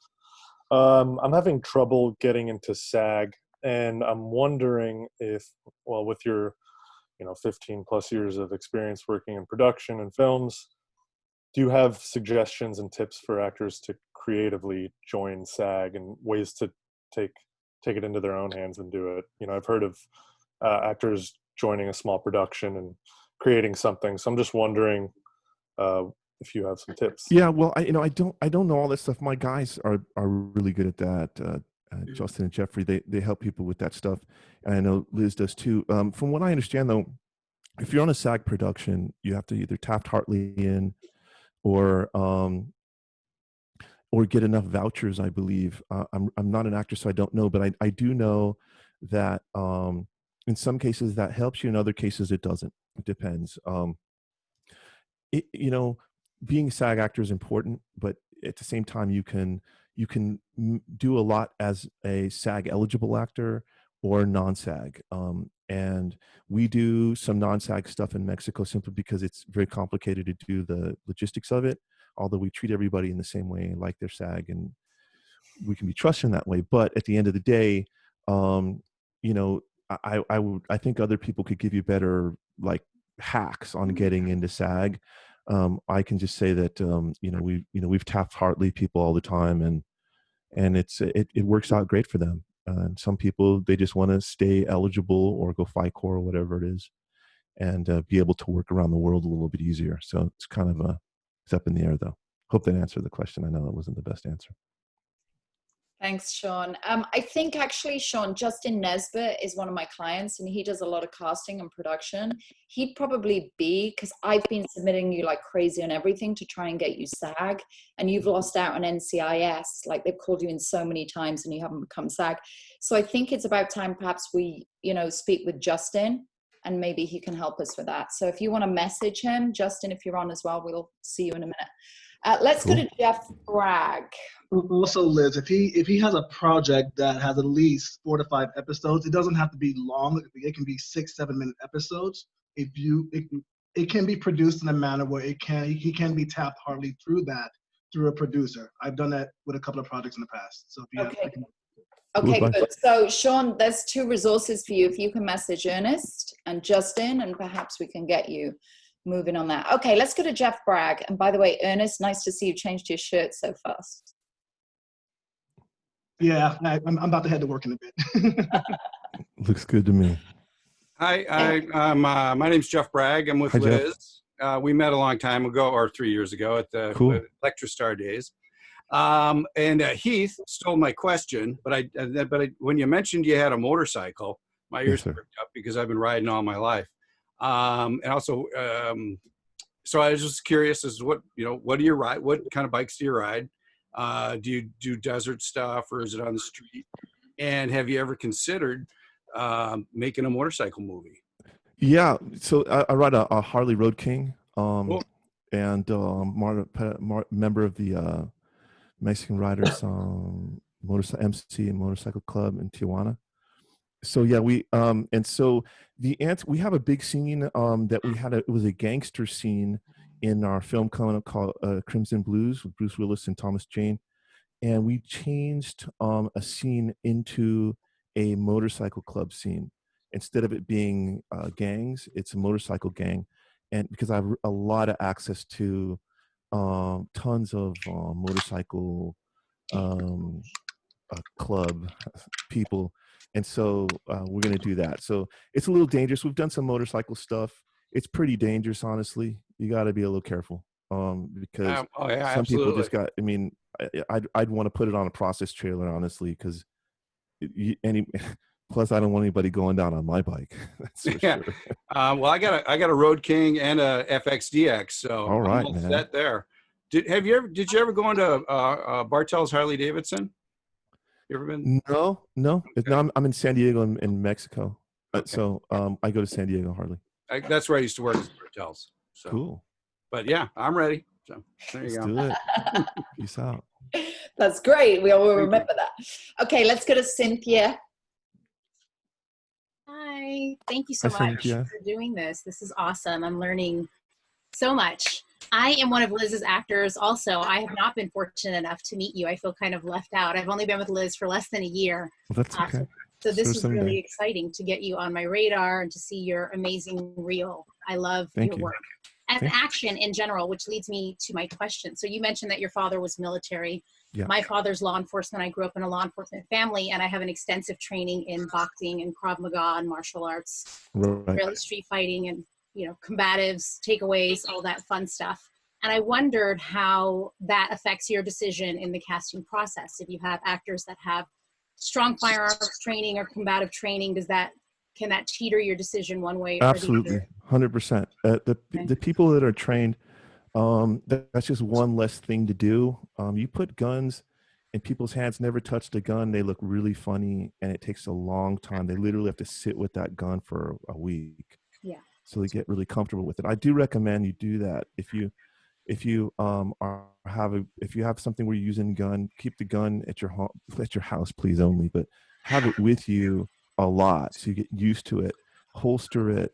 I'm having trouble getting into SAG, and I'm wondering if, with your 15 plus years of experience working in production and films, do you have suggestions and tips for actors to creatively join SAG and ways to take it into their own hands and do it? I've heard of actors joining a small production and creating something. So I'm just wondering if you have some tips. Yeah, well, I don't know all that stuff. My guys are really good at that. Justin and Jeffrey, they help people with that stuff, and I know Liz does too. From what I understand, though, if you're on a SAG production, you have to either Taft-Hartley in, or get enough vouchers, I believe. I'm not an actor, so I don't know, but I do know that in some cases that helps you. In other cases, it doesn't. It depends. Being a SAG actor is important, but at the same time, you can do a lot as a SAG eligible actor or non-SAG. And we do some non-SAG stuff in Mexico simply because it's very complicated to do the logistics of it, although we treat everybody in the same way, like their SAG, and we can be trusted in that way. But at the end of the day, I think other people could give you better hacks on getting into SAG. I can just say that we've Taft-Hartley people all the time, and it works out great for them. And some people, they just want to stay eligible or go FICOR or whatever it is, and be able to work around the world a little bit easier. So it's kind of it's up in the air, though. Hope that answered the question. I know that wasn't the best answer. Thanks, Sean. I think actually, Sean, Justin Nesbitt is one of my clients, and he does a lot of casting and production. He'd probably be, because I've been submitting you like crazy on everything to try and get you SAG, and you've lost out on NCIS. Like, they've called you in so many times and you haven't become SAG. So I think it's about time perhaps we, speak with Justin, and maybe he can help us with that. So if you want to message him, Justin, if you're on as well, we'll see you in a minute. Let's go to Jeff Bragg. Also, Liz, if he has a project that has at least 4 to 5 episodes, it doesn't have to be long. It can be 6-7 minute episodes. It can be produced in a manner where he can be tapped hardly through a producer. I've done that with a couple of projects in the past. So if you Okay, good. So Sean, there's 2 resources for you. If you can message Ernest and Justin, and perhaps we can get you moving on that. Okay, let's go to Jeff Bragg. And by the way, Ernest, nice to see you changed your shirt so fast. Yeah, I'm about to head to work in a bit. Looks good to me. Hi, my name's Jeff Bragg. I'm with Liz. We met a long time ago, or 3 years ago, at the Electrostar days. And Heath stole my question, but when you mentioned you had a motorcycle, my ears perked up because I've been riding all my life. And also, so I was just curious as to what do you ride? What kind of bikes do you ride? Do you do desert stuff, or is it on the street? And have you ever considered making a motorcycle movie? Yeah, so I ride a Harley Road King, Cool. and member of the Mexican Riders MC and Motorcycle Club in Tijuana. So yeah, we have a big scene that we had. It was a gangster scene in our film coming up called Crimson Blues with Bruce Willis and Thomas Jane, and we changed a scene into a motorcycle club scene. Instead of it being gangs, it's a motorcycle gang, and because I have a lot of access to tons of motorcycle club people. And so we're going to do that. So it's a little dangerous. We've done some motorcycle stuff. It's pretty dangerous, honestly. You got to be a little careful because some people just got, I'd want to put it on a process trailer, honestly, because plus I don't want anybody going down on my bike. That's for sure. Well, I got a Road King and a FXDX. So all right, I'm all man. set there. Did you ever go into Bartell's Harley Davidson? You ever been? No. Okay. No, I'm in San Diego in Mexico. Okay. So I go to San Diego Harley. That's where I used to work at Bartell's. So. Cool. But yeah, I'm ready. So there you go. Let's do it. Peace out. That's great. We all will remember that. Okay, let's go to Cynthia. Hi. Thank you so much Cynthia. for doing this. This is awesome. I'm learning so much. I am one of Liz's actors also. I have not been fortunate enough to meet you. I feel kind of left out. I've only been with Liz for less than a year. Well, that's okay. So this is really exciting to get you on my radar and to see your amazing reel. I love your work. And action in general, which leads me to my question. So you mentioned that your father was military. Yeah. My father's law enforcement. I grew up in a law enforcement family, and I have an extensive training in boxing and Krav Maga and martial arts, really street fighting and combatives, takeaways, all that fun stuff. And I wondered how that affects your decision in the casting process. If you have actors that have strong firearms training or combative training, can that teeter your decision one way or the other? Absolutely, 100%. The people that are trained, that's just one less thing to do. You put guns in people's hands, never touched a gun, they look really funny, and it takes a long time. They literally have to sit with that gun for a week. Yeah. So they get really comfortable with it. I do recommend you do that. If you have something where you're using a gun, keep the gun at your home, at your house, please only, but have it with you a lot so you get used to it. Holster it,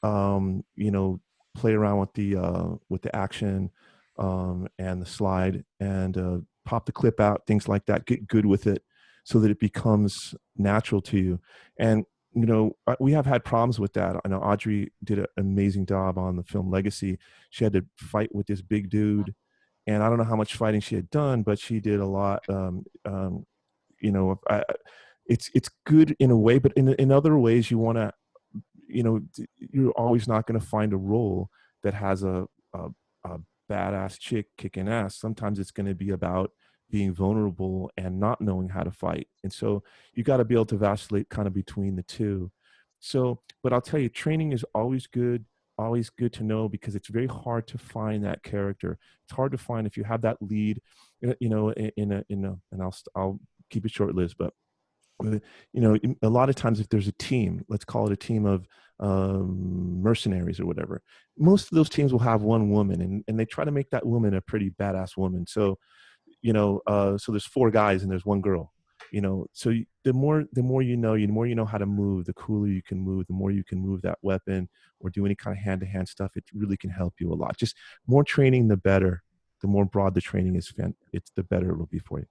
play around with the action and the slide, and pop the clip out, things like that. Get good with it so that it becomes natural to you. And we have had problems with that. I know Audrey did an amazing job on the film Legacy. She had to fight with this big dude, and I don't know how much fighting she had done, but she did a lot. It's good in a way, but in other ways, you want to, you're always not going to find a role that has a badass chick kicking ass. Sometimes it's going to be about being vulnerable and not knowing how to fight. And so you got to be able to vacillate kind of between the two. So, but I'll tell you, training is always good to know, because it's very hard to find that character. It's hard to find if you have that lead, and I'll keep it short, Liz, but a lot of times if there's a team, let's call it a team of mercenaries or whatever, most of those teams will have one woman, and they try to make that woman a pretty badass woman. So so there's 4 guys and there's 1 girl, so the more you know how to move, the cooler you can move, the more you can move that weapon or do any kind of hand-to-hand stuff. It really can help you a lot. Just more training, the better. The more broad the training is, it's the better it will be for you.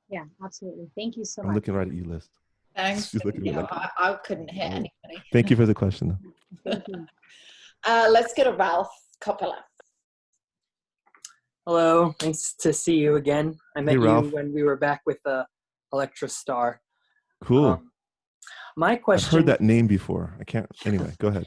Yeah, absolutely. Thank you so much. I'm looking right at you, Liz. Thanks. I couldn't hit anybody. Thank you for the question. Thank you. Let's go to Ralph Coppola. Hello, nice to see you again. I met you when we were back with Electra Star. Cool. My question. I've heard that name before. Anyway, go ahead.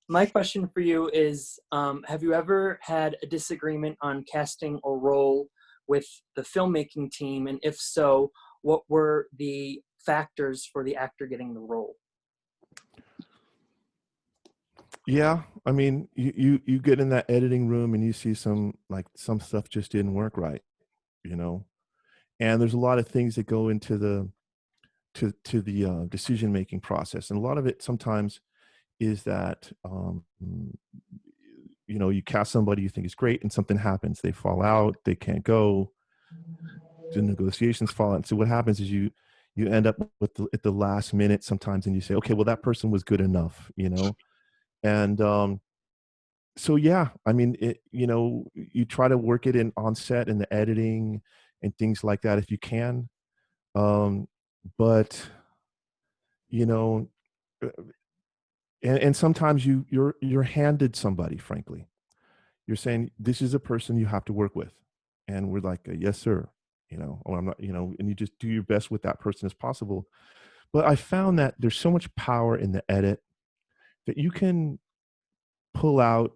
My question for you is, have you ever had a disagreement on casting a role with the filmmaking team? And if so, what were the factors for the actor getting the role? Yeah, I mean, you get in that editing room and you see some stuff just didn't work right, and there's a lot of things that go into the decision making process, and a lot of it sometimes is that you cast somebody you think is great and something happens, they fall out, they can't go, the negotiations fall out. So what happens is you end up at the last minute sometimes, and you say, okay, well, that person was good enough, and so yeah, I mean, you try to work it in on set and the editing and things like that if you can, but and sometimes you're handed somebody. Frankly, you're saying this is a person you have to work with, and we're like, yes sir, or I'm not, and you just do your best with that person as possible. But I found that there's so much power in the edit that you can pull out,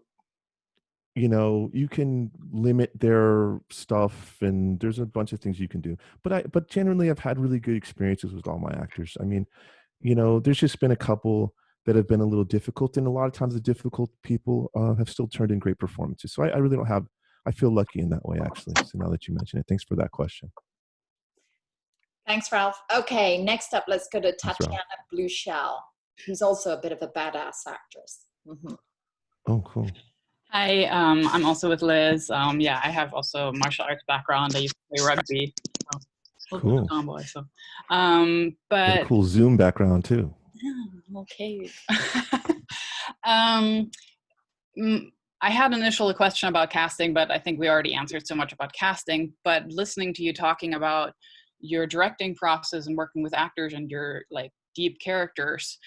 you can limit their stuff, and there's a bunch of things you can do. But generally I've had really good experiences with all my actors. I mean, there's just been a couple that have been a little difficult, and a lot of times the difficult people have still turned in great performances. So I really don't have, I feel lucky in that way, actually. So now that you mention it, thanks for that question. Thanks, Ralph. Okay, next up, let's go to Tatiana Bluchel, who's also a bit of a badass actress. Mm-hmm. Oh, cool. Hi, I'm also with Liz. Yeah, I have also martial arts background. I used to play rugby. Cool. Tomboy, so. You But have a cool Zoom background too. yeah, okay. I had initially a question about casting, but I think we already answered so much about casting. But listening to you talking about your directing process and working with actors and your deep characters,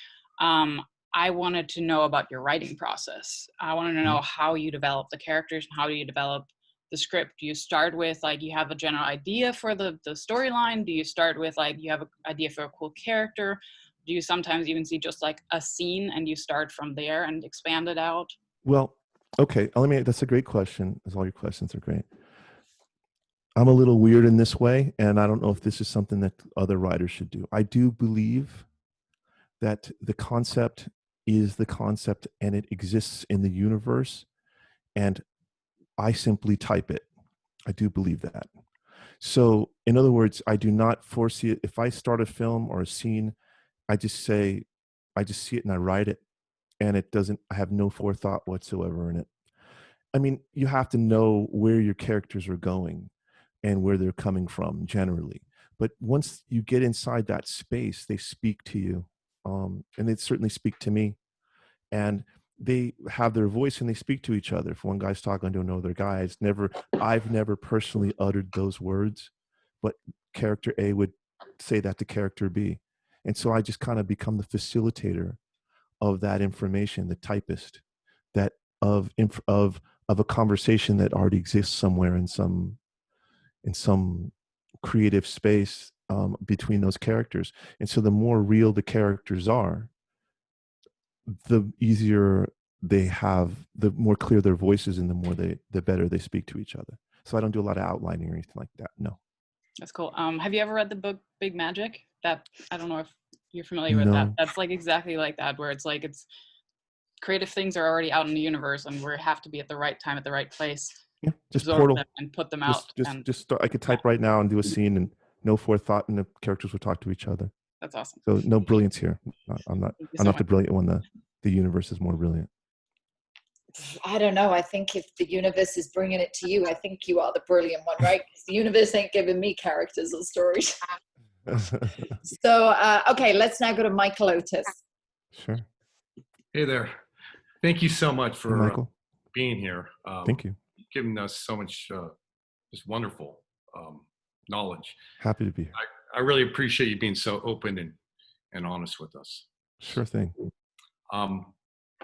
I wanted to know about your writing process. I wanted to know how you develop the characters and how do you develop the script. Do you start with you have a general idea for the storyline? Do you start with you have an idea for a cool character? Do you sometimes even see just a scene and you start from there and expand it out? Well, okay. That's a great question. As all your questions are great. I'm a little weird in this way, and I don't know if this is something that other writers should do. I do believe that the concept is the concept and it exists in the universe, and I simply type it. I do believe that. So, in other words, I do not foresee it. If I start a film or a scene, I just see it and I write it, and I have no forethought whatsoever in it. I mean, you have to know where your characters are going and where they're coming from generally. But once you get inside that space, they speak to you. And they certainly speak to me. And they have their voice and they speak to each other. If one guy's talking to another guy, I've never personally uttered those words, but character A would say that to character B. And so I just kind of become the facilitator of that information, the typist, that of a conversation that already exists somewhere in some creative space between those characters. And so the more real the characters are, the easier they have, the more clear their voices, and the better they speak to each other. So I don't do a lot of outlining or anything like that. No. That's cool. Have you ever read the book Big Magic? That, I don't know if you're familiar with that. That's like exactly like that, where it's like creative things are already out in the universe, and we have to be at the right time at the right place. Yeah, just absorb portal them and put them out. Just start. I could type right now and do a scene, and no forethought, and the characters would talk to each other. That's awesome. So no brilliance here. I'm not the brilliant one. The universe is more brilliant. I don't know. I think if the universe is bringing it to you, I think you are the brilliant one, right? Because the universe ain't giving me characters or stories. So, okay, let's now go to Michael Otis. Sure. Hey there. Thank you so much for being here. Thank you. Giving us so much just wonderful knowledge. Happy to be here. I really appreciate you being so open and honest with us. Sure thing.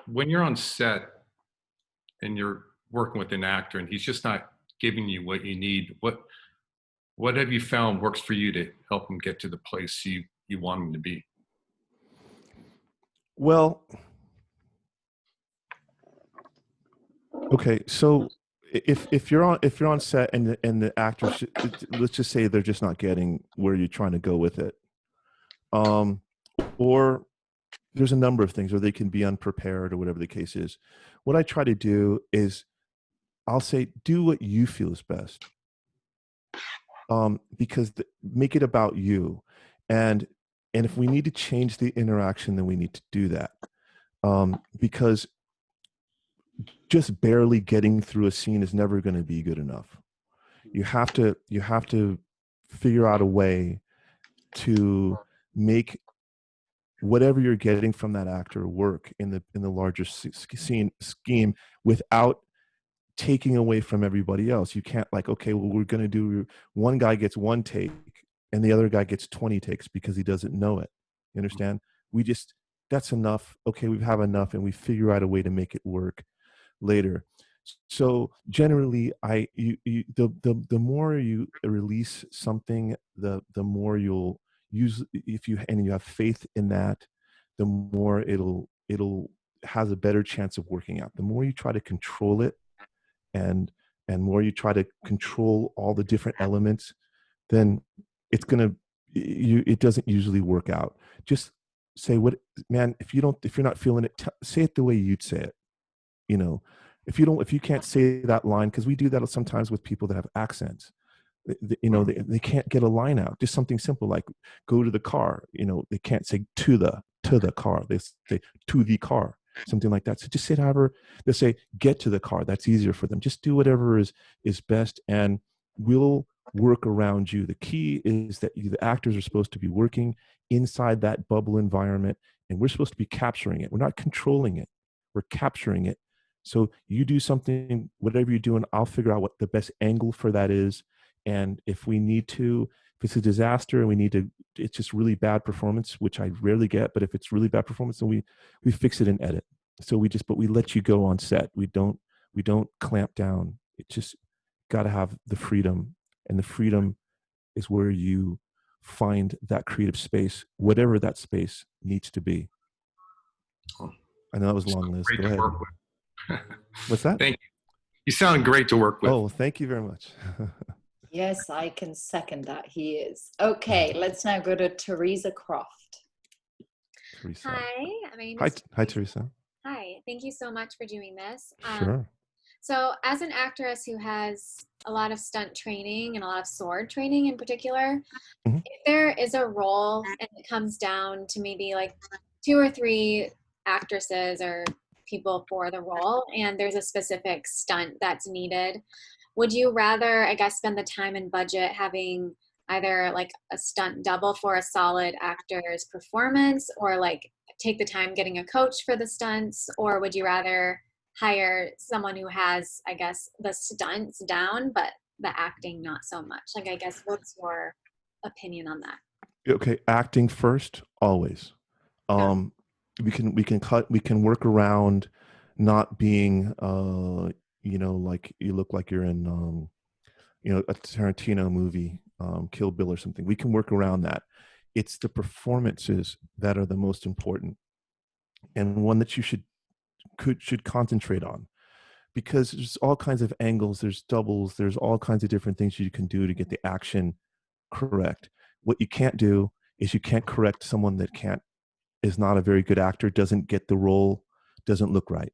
When you're on set and you're working with an actor and he's just not giving you what you need, what have you found works for you to help him get to the place you want him to be? Well, okay, so if you're on set and the actors, let's just say they're just not getting where you're trying to go with it, or there's a number of things, or they can be unprepared, or whatever the case is. What I try to do is I'll say, do what you feel is best, because make it about you, and if we need to change the interaction, then we need to do that, because just barely getting through a scene is never going to be good enough. You have to figure out a way to make whatever you're getting from that actor work in the larger scheme without taking away from everybody else. You can't okay, well, we're going to do, one guy gets one take and the other guy gets 20 takes because he doesn't know it. You understand? That's enough. Okay, we have enough, and we figure out a way to make it work later. So generally, the more you release something, the more you'll use, if you have faith in that, the more it'll has a better chance of working out. The more you try to control it, and more you try to control all the different elements, then it doesn't usually work out. Just say, if you're not feeling it, say it the way you'd say it. If you can't say that line, because we do that sometimes with people that have accents, they can't get a line out. Just something simple like go to the car. They can't say to the car. They say to the car, something like that. So just say it however. They say get to the car. That's easier for them. Just do whatever is best, and we'll work around you. The key is that the actors are supposed to be working inside that bubble environment, and we're supposed to be capturing it. We're not controlling it. We're capturing it. So you do something, whatever you're doing, I'll figure out what the best angle for that is. And if it's a disaster and it's just really bad performance, which I rarely get, but if it's really bad performance, then we fix it and edit. So but we let you go on set. We don't clamp down. It's just got to have the freedom, and the freedom is where you find that creative space, whatever that space needs to be. I know that was long, Liz. Go ahead. What's that? Thank you. You sound great to work with. Oh, thank you very much. Yes, I can second that. He is. Okay, let's now go to Teresa Croft. Teresa. Hi, my name Hi, is hi, Teresa. Hi, thank you so much for doing this. Sure. So as an actress who has a lot of stunt training and a lot of sword training in particular, Mhm. if there is a role and it comes down to maybe like 2 or 3 actresses or people for the role and there's a specific stunt that's needed, would you rather, I guess, spend the time and budget having either like a stunt double for a solid actor's performance or like take the time getting a coach for the stunts, or would you rather hire someone who has, I guess, the stunts down but the acting not so much? Like, I guess, what's your opinion on that? Okay, acting first, always. We can work around not being like you look like you're in a Tarantino movie, Kill Bill or something. We can work around that. It's the performances that are the most important, and one that you should concentrate on, because there's all kinds of angles, there's doubles, there's all kinds of different things you can do to get the action correct. What you can't do is you can't correct someone that is not a very good actor, doesn't get the role, doesn't look right.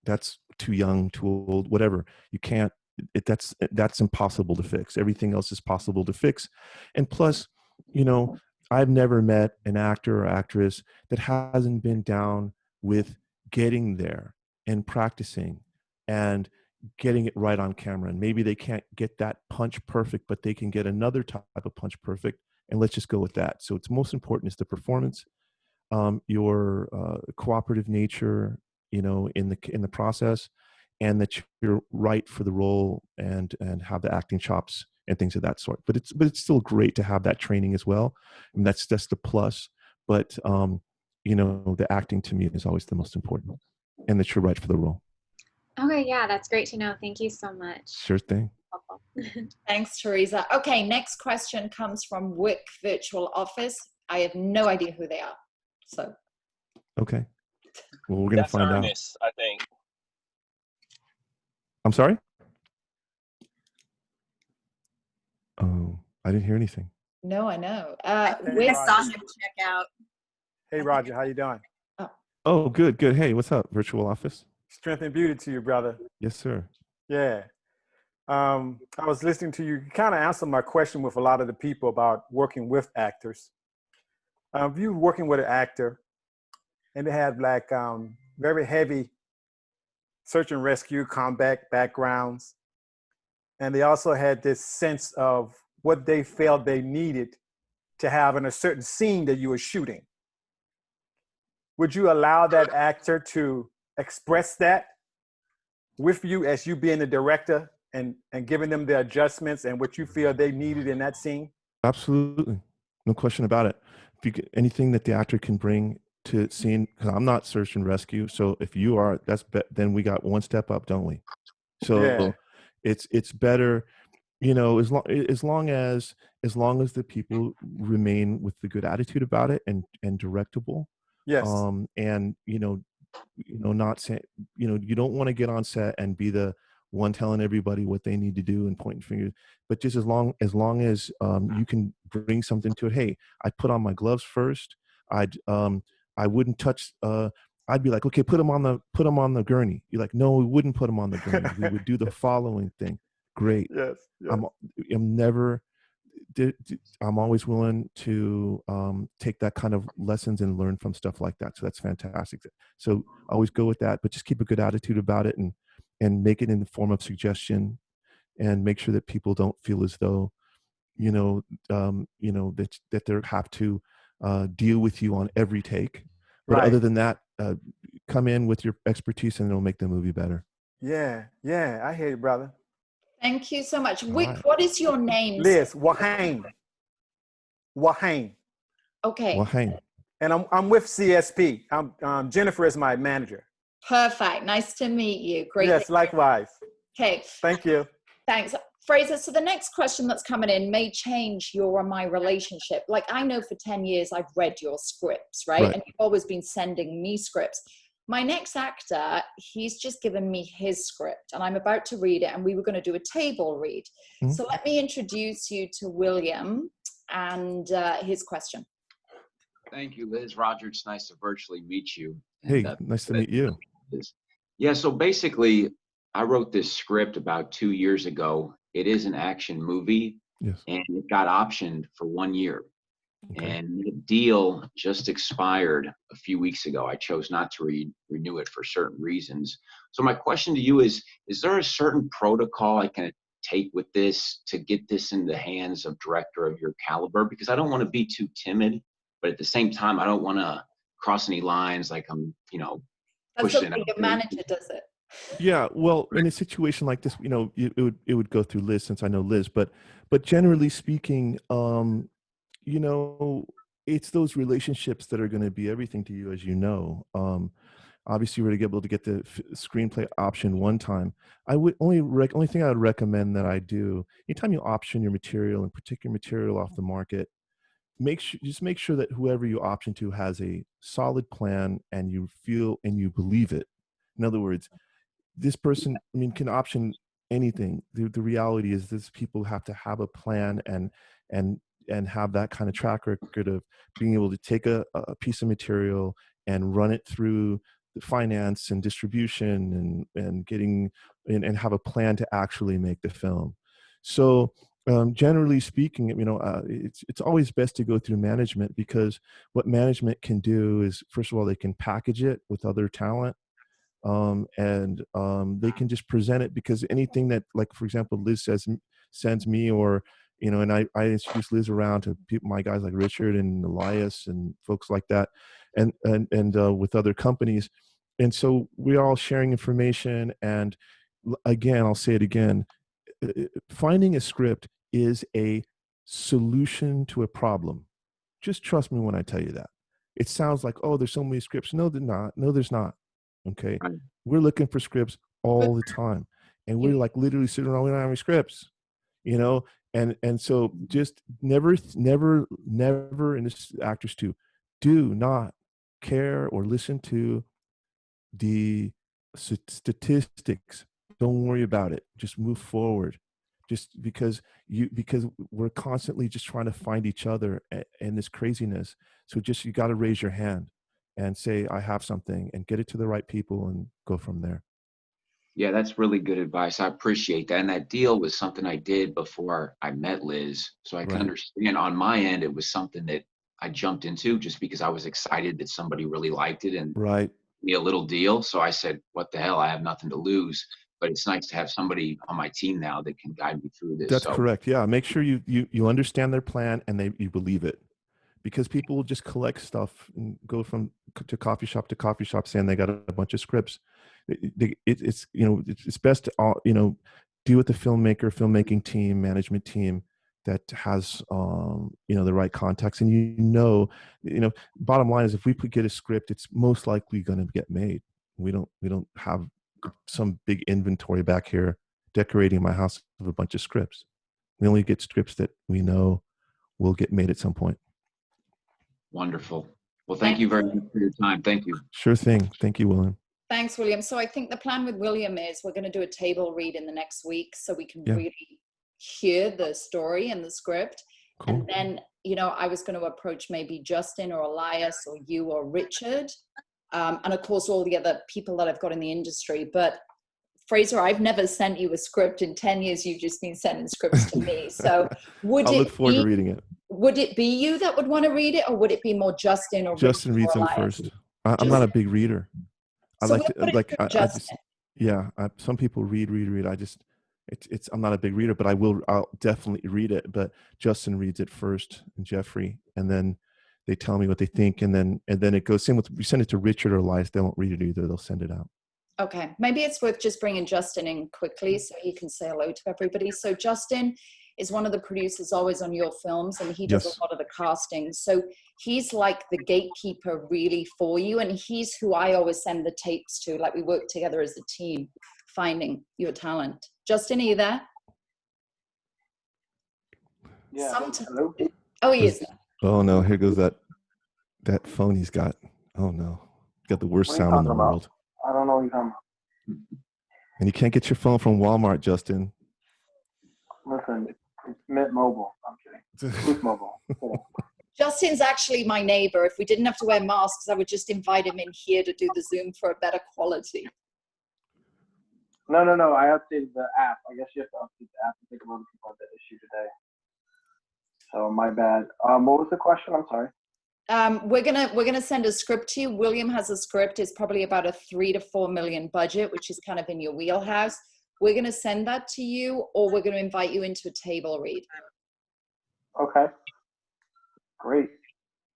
That's too young, too old, whatever. You can't. That's impossible to fix. Everything else is possible to fix. And plus, I've never met an actor or actress that hasn't been down with getting there and practicing and getting it right on camera. And maybe they can't get that punch perfect, but they can get another type of punch perfect. And let's just go with that. So it's most important is the performance, your cooperative nature, in the process, and that you're right for the role and have the acting chops and things of that sort. But it's still great to have that training as well. And that's the plus. But the acting to me is always the most important, and that you're right for the role. Okay, yeah, that's great to know. Thank you so much. Sure thing. Thanks, Teresa. Okay, next question comes from Wick Virtual Office. I have no idea who they are. So. Okay. Well, we're going to find out. Ernest, I think. I'm sorry? Oh, I didn't hear anything. No, I know. Wick, I saw him check out. Hey, Roger, how you doing? Oh, good. Hey, what's up, Virtual Office? Strength and beauty to you, brother. Yes, sir. Yeah. I was listening to you. You kind of answered my question with a lot of the people about working with actors. If you're working with an actor and they have like very heavy search and rescue combat backgrounds, and they also had this sense of what they felt they needed to have in a certain scene that you were shooting, would you allow that actor to express that with you as you being the director and giving them the adjustments and what you feel they needed in that scene? Absolutely. No question about it. If you get anything that the actor can bring to scene, because I'm not search and rescue. So if you are, then we got one step up, don't we? So yeah. It's better, as long as the people remain with the good attitude about it and directable. Yes. And not say, you don't want to get on set and be the one telling everybody what they need to do and pointing fingers, but just as long as you can bring something to it. Hey, I put on my gloves first. I wouldn't touch. I'd be like, okay, put them on the gurney. You're like, no, we wouldn't put them on the gurney. We would do the following thing. Great. Yes. I'm always willing to take that kind of lessons and learn from stuff like that. So that's fantastic. So always go with that, but just keep a good attitude about it and make it in the form of suggestion, and make sure that people don't feel as though, that they have to deal with you on every take. But right. Other than that, come in with your expertise and it'll make the movie better. Yeah, I hear you, brother. Thank you so much. Wick, right. What is your name? Liz, Wahane. Okay. Wahane. And I'm with CSP. Jennifer is my manager. Perfect. Nice to meet you. Great. Yes, likewise. Okay. Thank you. Thanks. Fraser, so the next question that's coming in may change your and my relationship. Like, I know for 10 years I've read your scripts, right? And you've always been sending me scripts. My next actor, he's just given me his script and I'm about to read it, and we were going to do a table read. So let me introduce you to William and his question. Thank you, Liz. Roger, it's nice to virtually meet you. Hey, nice to meet you. Yeah, so basically, I wrote this script about 2 years ago. It is an action movie, yes, and it got optioned for 1 year. Okay. And the deal just expired a few weeks ago. I chose not to renew it for certain reasons. So my question to you is there a certain protocol I can take with this to get this in the hands of director of your caliber? Because I don't want to be too timid, but at the same time, I don't want to cross any lines like I'm, That's pushing. okay, your manager does it. Yeah, well, in a situation like this, it would go through Liz, since I know Liz, but generally speaking, it's those relationships that are going to be everything to you, as you know. Obviously, we're able to get the screenplay option one time. I would only thing I would recommend that I do anytime you option your material, and particular material off the market, make sure that whoever you option to has a solid plan, and you feel and you believe it. In other words, this person, can option anything. The reality is, this people have to have a plan and have that kind of track record of being able to take a piece of material and run it through the finance and distribution and getting and have a plan to actually make the film. So generally speaking, it's always best to go through management, because what management can do is, first of all, they can package it with other talent. They can just present it, because anything that, like, for example, Liz sends me, or and I introduce Liz around to people, my guys like Richard and Elias and folks like that, and with other companies, and so we're all sharing information. And again, I'll say it again, finding a script is a solution to a problem. Just trust me when I tell you that. It sounds like, oh, there's so many scripts. No, they're not. No, there's not. Okay, we're looking for scripts all the time, and we're like literally sitting around, we don't have any scripts, and so just never, and this is actors too, do not care or listen to the statistics. Don't worry about it. Just move forward. Just because we're constantly just trying to find each other in this craziness. So you got to raise your hand and say, I have something, and get it to the right people and go from there. Yeah, that's really good advice. I appreciate that. And that deal was something I did before I met Liz. So I can understand on my end, it was something that I jumped into just because I was excited that somebody really liked it and be a little deal. So I said, what the hell? I have nothing to lose. But it's nice to have somebody on my team now that can guide me through this. That's correct. Yeah. Make sure you understand their plan and you believe it. Because people will just collect stuff and go from to coffee shop to coffee shop saying they got a bunch of scripts. It's best to deal with the filmmaking team, management team that has the right contacts. And bottom line is, if we could get a script, it's most likely going to get made. We don't have some big inventory back here decorating my house with a bunch of scripts. We only get scripts that we know will get made at some point. Wonderful. Well, thank you very much for your time. Thank you. Sure thing. Thank you, William. Thanks, William. So I think the plan with William is we're going to do a table read in the next week, so we can really hear the story and the script. Cool. And then, I was going to approach maybe Justin or Elias or you or Richard. And of course, all the other people that I've got in the industry. But Fraser, I've never sent you a script. In 10 years, you've just been sending scripts to me. So I'll look forward to reading it. Would it be you that would want to read it, or would it be more Justin or Justin reads them first? I'm not a big reader. Some people read. I'm not a big reader, but I'll definitely read it. But Justin reads it first, and Jeffrey, and then they tell me what they think, and then it goes. Same with, we send it to Richard or Elias. They won't read it either. They'll send it out. Okay, maybe it's worth just bringing Justin in quickly so he can say hello to everybody. So Justin is one of the producers always on your films, and he does a lot of the casting. So he's like the gatekeeper really for you, and he's who I always send the tapes to. Like, we work together as a team, finding your talent. Justin, are you there? Yeah. Hello? Oh, he is there. Oh no, here goes that phone he's got. Oh no. got the worst What are you sound in talking the about? world. I don't know what you're talking And you can't get your phone from Walmart, Justin. about. Listen, it's Mint Mobile. I'm kidding. Boost Mobile. Kidding. Justin's actually my neighbor. If we didn't have to wear masks, I would just invite him in here to do the Zoom for a better quality. No. I updated the app. I guess you have to update the app. I think a lot of people had that issue today. So my bad. What was the question? I'm sorry. We're gonna send a script to you. William has a script. It's probably about a 3 to 4 million budget, which is kind of in your wheelhouse. We're gonna send that to you, or we're gonna invite you into a table read. Okay. Great.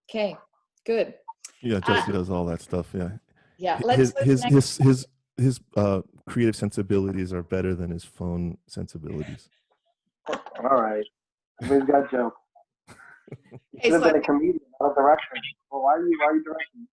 Okay. Good. Yeah, Jesse does all that stuff. Yeah. Yeah. Let's his creative sensibilities are better than his phone sensibilities. All right. Everybody's got a joke. You Okay, should have so been a comedian, not a director. Well, why are you directing?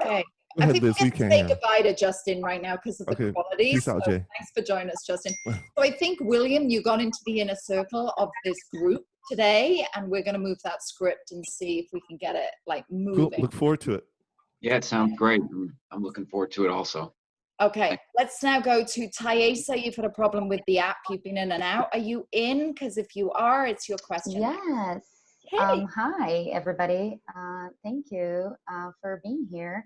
okay. Go I ahead, think Liz, we we have to can say hear. goodbye to Justin right now because of the Okay. quality. Peace out, So Jay. thanks for joining us, Justin. So I think, William, you got into the inner circle of this group today, and we're going to move that script and see if we can get it like moving. Cool. Look forward to it. Yeah, it sounds great. I'm looking forward to it also. Okay, let's now go to Thaisa. You've had a problem with the app. You've been in and out. Are you in? Because if you are, it's your question. Yes. Hey. Hi, everybody. Thank you for being here.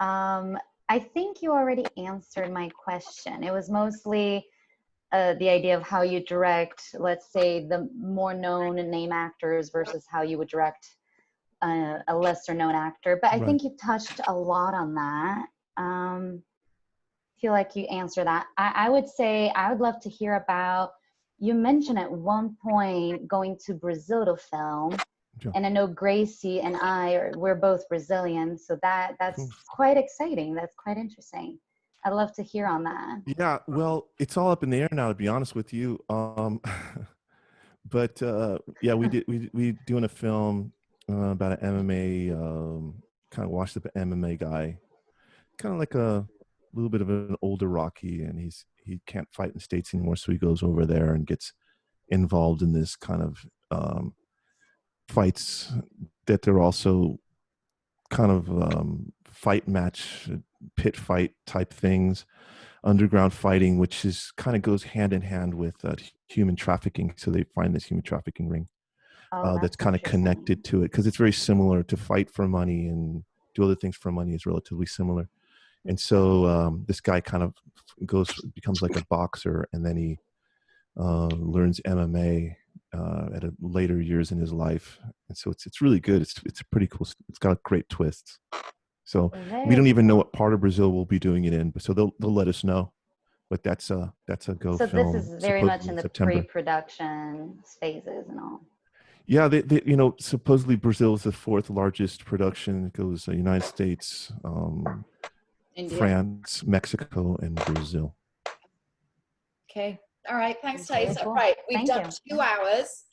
I think you already answered my question. It was mostly the idea of how you direct, let's say, the more known name actors versus how you would direct a lesser known actor. But I think you touched a lot on that. Feel like you answered that. I would say I would love to hear about, you mentioned at one point going to Brazil to film. Sure. And I know Gracie and we're both Brazilian, so that's quite exciting. That's quite interesting. I'd love to hear on that. Yeah, well, it's all up in the air now, to be honest with you. But yeah, we doing a film about an MMA, kind of washed up MMA guy, kind of like a little bit of an older Rocky, and he can't fight in the States anymore, so he goes over there and gets involved in this kind of fights that they're also kind of fight match, pit fight type things, underground fighting, which is kind of goes hand in hand with human trafficking. So they find this human trafficking ring that's kind of connected to it, because it's very similar to fight for money and do other things for money is relatively similar. And so this guy kind of becomes like a boxer, and then he learns MMA at a later years in his life. And so it's really good. It's pretty cool. It's got great twists. So we don't even know what part of Brazil we'll be doing it in, but so they'll let us know. But that's a go so film. This is very much in the September. pre-production phases and all. Yeah, they supposedly Brazil is the 4th largest production. It goes United States, France, Mexico, and Brazil. Okay. All right. Thanks, Thaisa. Cool. All right. We've Thank done you. 2 hours.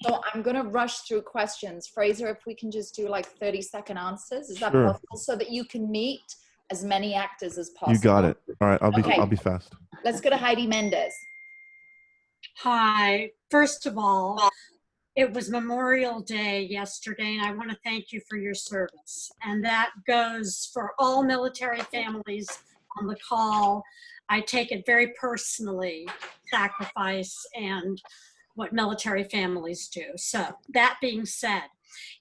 So I'm going to rush through questions. Fraser, if we can just do like 30-second answers, is that Sure. possible? So that you can meet as many actors as possible. You got it. All right, Okay. I'll be fast. Let's go to Heidi Mendez. Hi. First of all, it was Memorial Day yesterday, and I want to thank you for your service. And that goes for all military families on the call. I take it very personally, sacrifice and what military families do. So, that being said,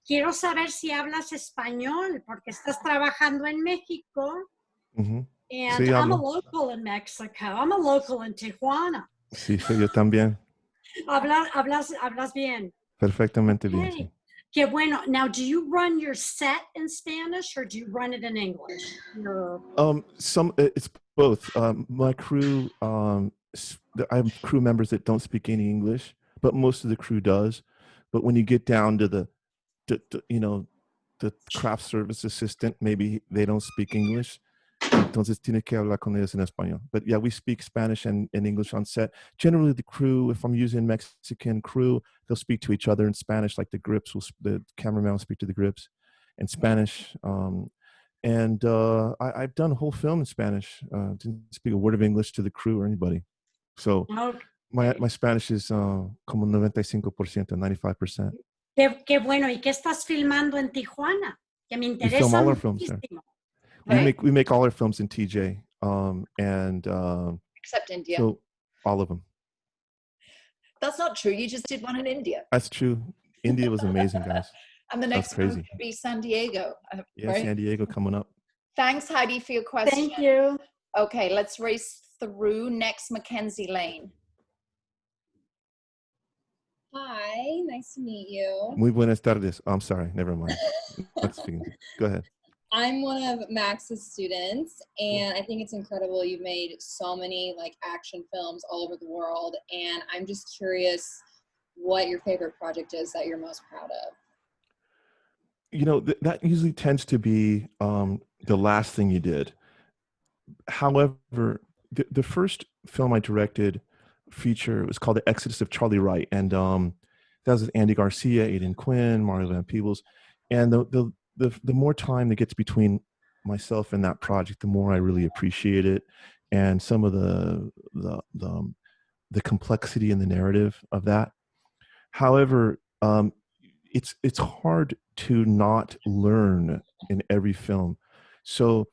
quiero saber si hablas español, porque estás trabajando en México. Mm-hmm. And Sí, I'm a hablo. local in Mexico. I'm a local in Tijuana. Sí, yo también. Hablas bien. Perfectamente bien. Okay. Sí. Qué bueno. Now, do you run your set in Spanish or do you run it in English? It's both. My crew, I have crew members that don't speak any English, but most of the crew does. But when you get down to the craft service assistant, maybe they don't speak English. Entonces tienes que hablar con ellos en español. But yeah, we speak Spanish and English on set. Generally, the crew, if I'm using Mexican crew, they'll speak to each other in Spanish. Like the cameraman will speak to the grips in Spanish. I've done a whole film in Spanish. Didn't speak a word of English to the crew or anybody. So my Spanish is como 95%, 95%. Qué bueno. ¿Y qué estás filmando en Tijuana? I mean, We film all our films there. We make all our films in TJ, except India. So all of them. That's not true. You just did one in India. That's true. India was amazing, guys. And the next one could be San Diego. Yeah, right? San Diego coming up. Thanks, Heidi, for your question. Thank you. Okay, let's race through. Next, Mackenzie Lane. Hi, nice to meet you. Muy buenas tardes. I'm sorry, never mind. Go ahead. I'm one of Max's students, and I think it's incredible. You've made so many like action films all over the world, and I'm just curious what your favorite project is that you're most proud of. You know, that usually tends to be the last thing you did. However, the first film I directed feature was called The Exodus of Charlie Wright, and that was with Andy Garcia, Aidan Quinn, Mario Van Peebles, and the more time that gets between myself and that project, the more I really appreciate it, and some of the complexity in the narrative of that. However, it's hard to not learn in every film. So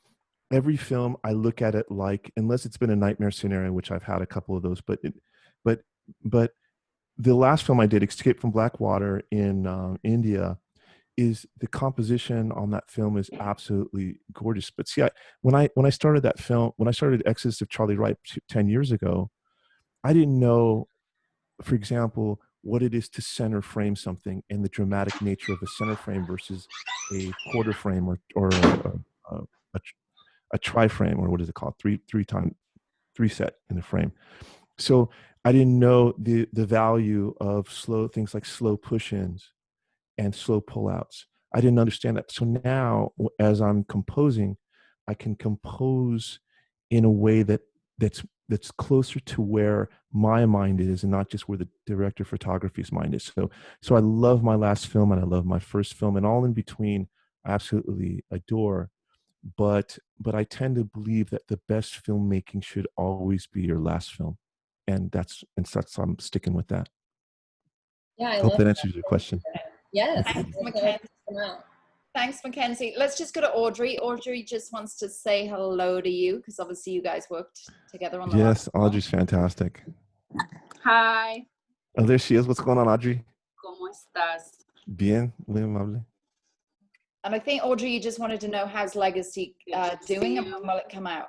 every film I look at it like, unless it's been a nightmare scenario, which I've had a couple of those, but the last film I did, Escape from Blackwater in India, is the composition on that film is absolutely gorgeous. But see, when I started that film, when I started Exodus of Charlie Wright 10 years ago, I didn't know, for example, what it is to center frame something and the dramatic nature of a center frame versus a quarter frame or a tri-frame, or what is it called? Three set in the frame. So I didn't know the value of things like slow push-ins and slow pull-outs. I didn't understand that. So now, as I'm composing, I can compose in a way that's closer to where my mind is, and not just where the director of photography's mind is. So I love my last film, and I love my first film, and all in between, I absolutely adore. But I tend to believe that the best filmmaking should always be your last film, and that's I'm sticking with that. Yeah, I hope love that answers your question. Yes. Thanks, Mackenzie. Thanks, Mackenzie. Let's just go to Audrey. Audrey just wants to say hello to you, because obviously you guys worked together on the Yes, Audrey's fantastic. Hi. Oh, there she is. What's going on, Audrey? ¿Cómo estás? Bien, muy amable. And I think, Audrey, you just wanted to know how's Legacy doing, and when will it come out?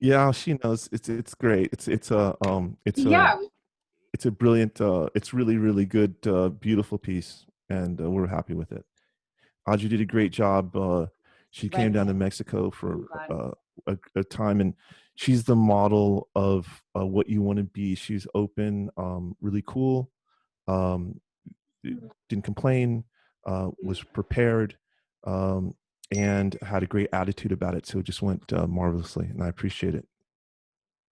Yeah, she knows. It's great. It's a brilliant. It's really good, beautiful piece, and we're happy with it. Audrey did a great job. She came down to Mexico for a time, and she's the model of what you want to be. She's open, really cool, didn't complain, was prepared, and had a great attitude about it. So it just went marvelously, and I appreciate it.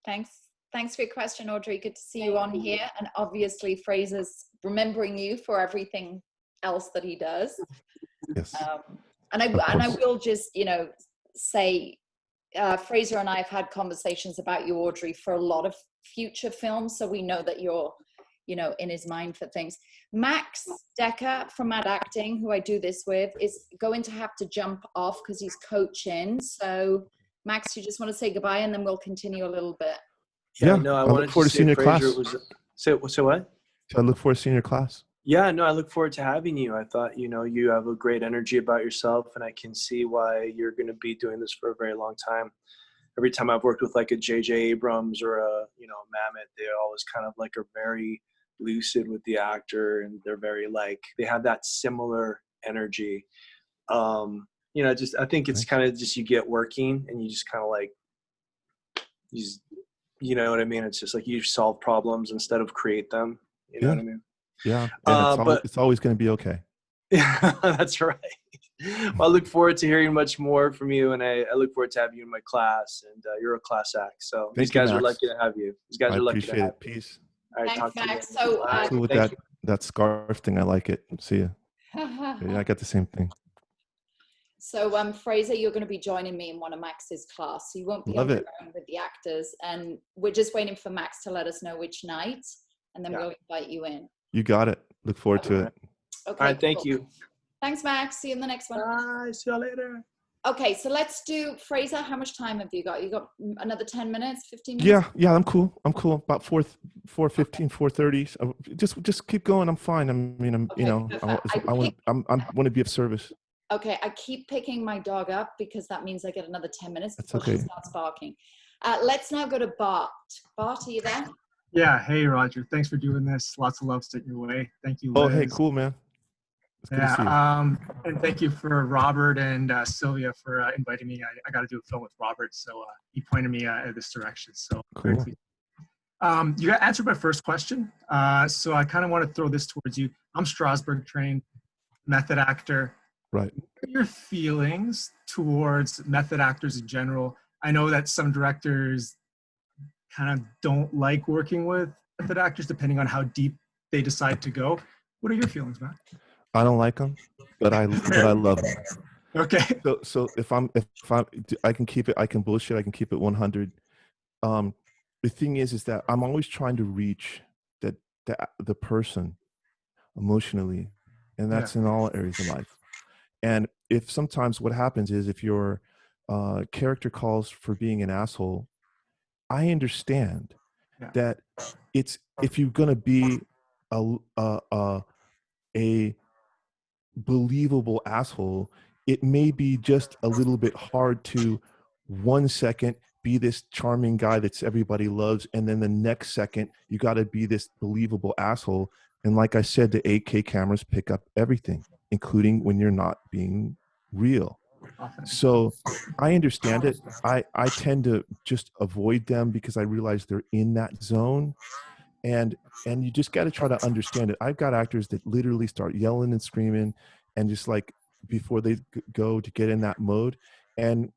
Thanks for your question, Audrey. Good to see you on here. And obviously, Fraser's remembering you for everything else that he does. Yes. And I will just, say, Fraser and I have had conversations about you, Audrey, for a lot of future films. So we know that you're, in his mind for things. Max Decker from Mad Acting, who I do this with, is going to have to jump off because he's coaching. So Max, you just want to say goodbye, and then we'll continue a little bit. Yeah, no, I look forward to seeing your class. Say what? I look forward to seeing your class. Yeah, no, I look forward to having you. I thought, you have a great energy about yourself, and I can see why you're going to be doing this for a very long time. Every time I've worked with like a J.J. Abrams or a, Mamet, they always kind of like are very lucid with the actor, and they're very they have that similar energy. I think it's kind of just you get working and you just kind of you know what I mean? It's just like you solve problems instead of create them. You know what I mean? Yeah, and it's always going to be okay. Yeah, that's right. Well, I look forward to hearing much more from you, and I look forward to having you in my class. And you're a class act, so these guys are lucky to have you. These guys are lucky to have you. I appreciate it. Peace. All right, Thanks, talk Max. to you. So, Cool with that scarf thing. I like it. See you. Yeah, I got the same thing. So, Fraser, you're going to be joining me in one of Max's class. So you won't be on your own with the actors, and we're just waiting for Max to let us know which night, and then we'll invite you in. You got it. Look forward to it. Okay. All right, thank you. Thanks, Max. See you in the next one. Bye. See you later. Okay, so let's do Fraser. How much time have you got? You got another 10 minutes, 15 minutes? Yeah, I'm cool. About 4:15, 4:30. So just keep going. I'm fine. I mean, I want to be of service. Okay, I keep picking my dog up because that means I get another 10 minutes That's before she okay. starts barking. Let's now go to Bart. Bart, are you there? Yeah. Hey, Roger. Thanks for doing this. Lots of love sent your way. Thank you, Liz. Oh, hey, cool, man. It's good to see you. And thank you for Robert and Sylvia for inviting me. I got to do a film with Robert, so he pointed me in this direction. So very Cool. pleased. You answered my first question, so I kind of want to throw this towards you. I'm Strasberg trained, method actor. Right. What are your feelings towards method actors in general? I know that some directors kind of don't like working with method actors depending on how deep they decide to go. What are your feelings, Matt? I don't like them, but I love them. Okay. So if I can keep it, I can bullshit. I can keep it 100. The thing is that I'm always trying to reach the person emotionally, and that's in all areas of life. And if sometimes what happens is if your character calls for being an asshole, I understand that it's if you're gonna be a believable asshole, it may be just a little bit hard to 1 second be this charming guy that's everybody loves, and then the next second you got to be this believable asshole. And like I said, the 8K cameras pick up everything, including when you're not being real. So I understand it. I tend to just avoid them because I realize they're in that zone. And you just got to try to understand it. I've got actors that literally start yelling and screaming and just like before they go to get in that mode. And,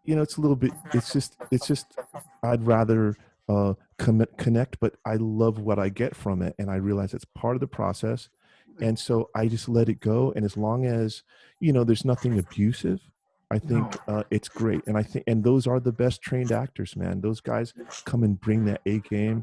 you know, it's a little bit, it's just, I'd rather connect, but I love what I get from it. And I realize it's part of the process. And so I just let it go. And as long as, you know, there's nothing abusive, I think it's great. And I think, and those are the best trained actors, man. Those guys come and bring that A game.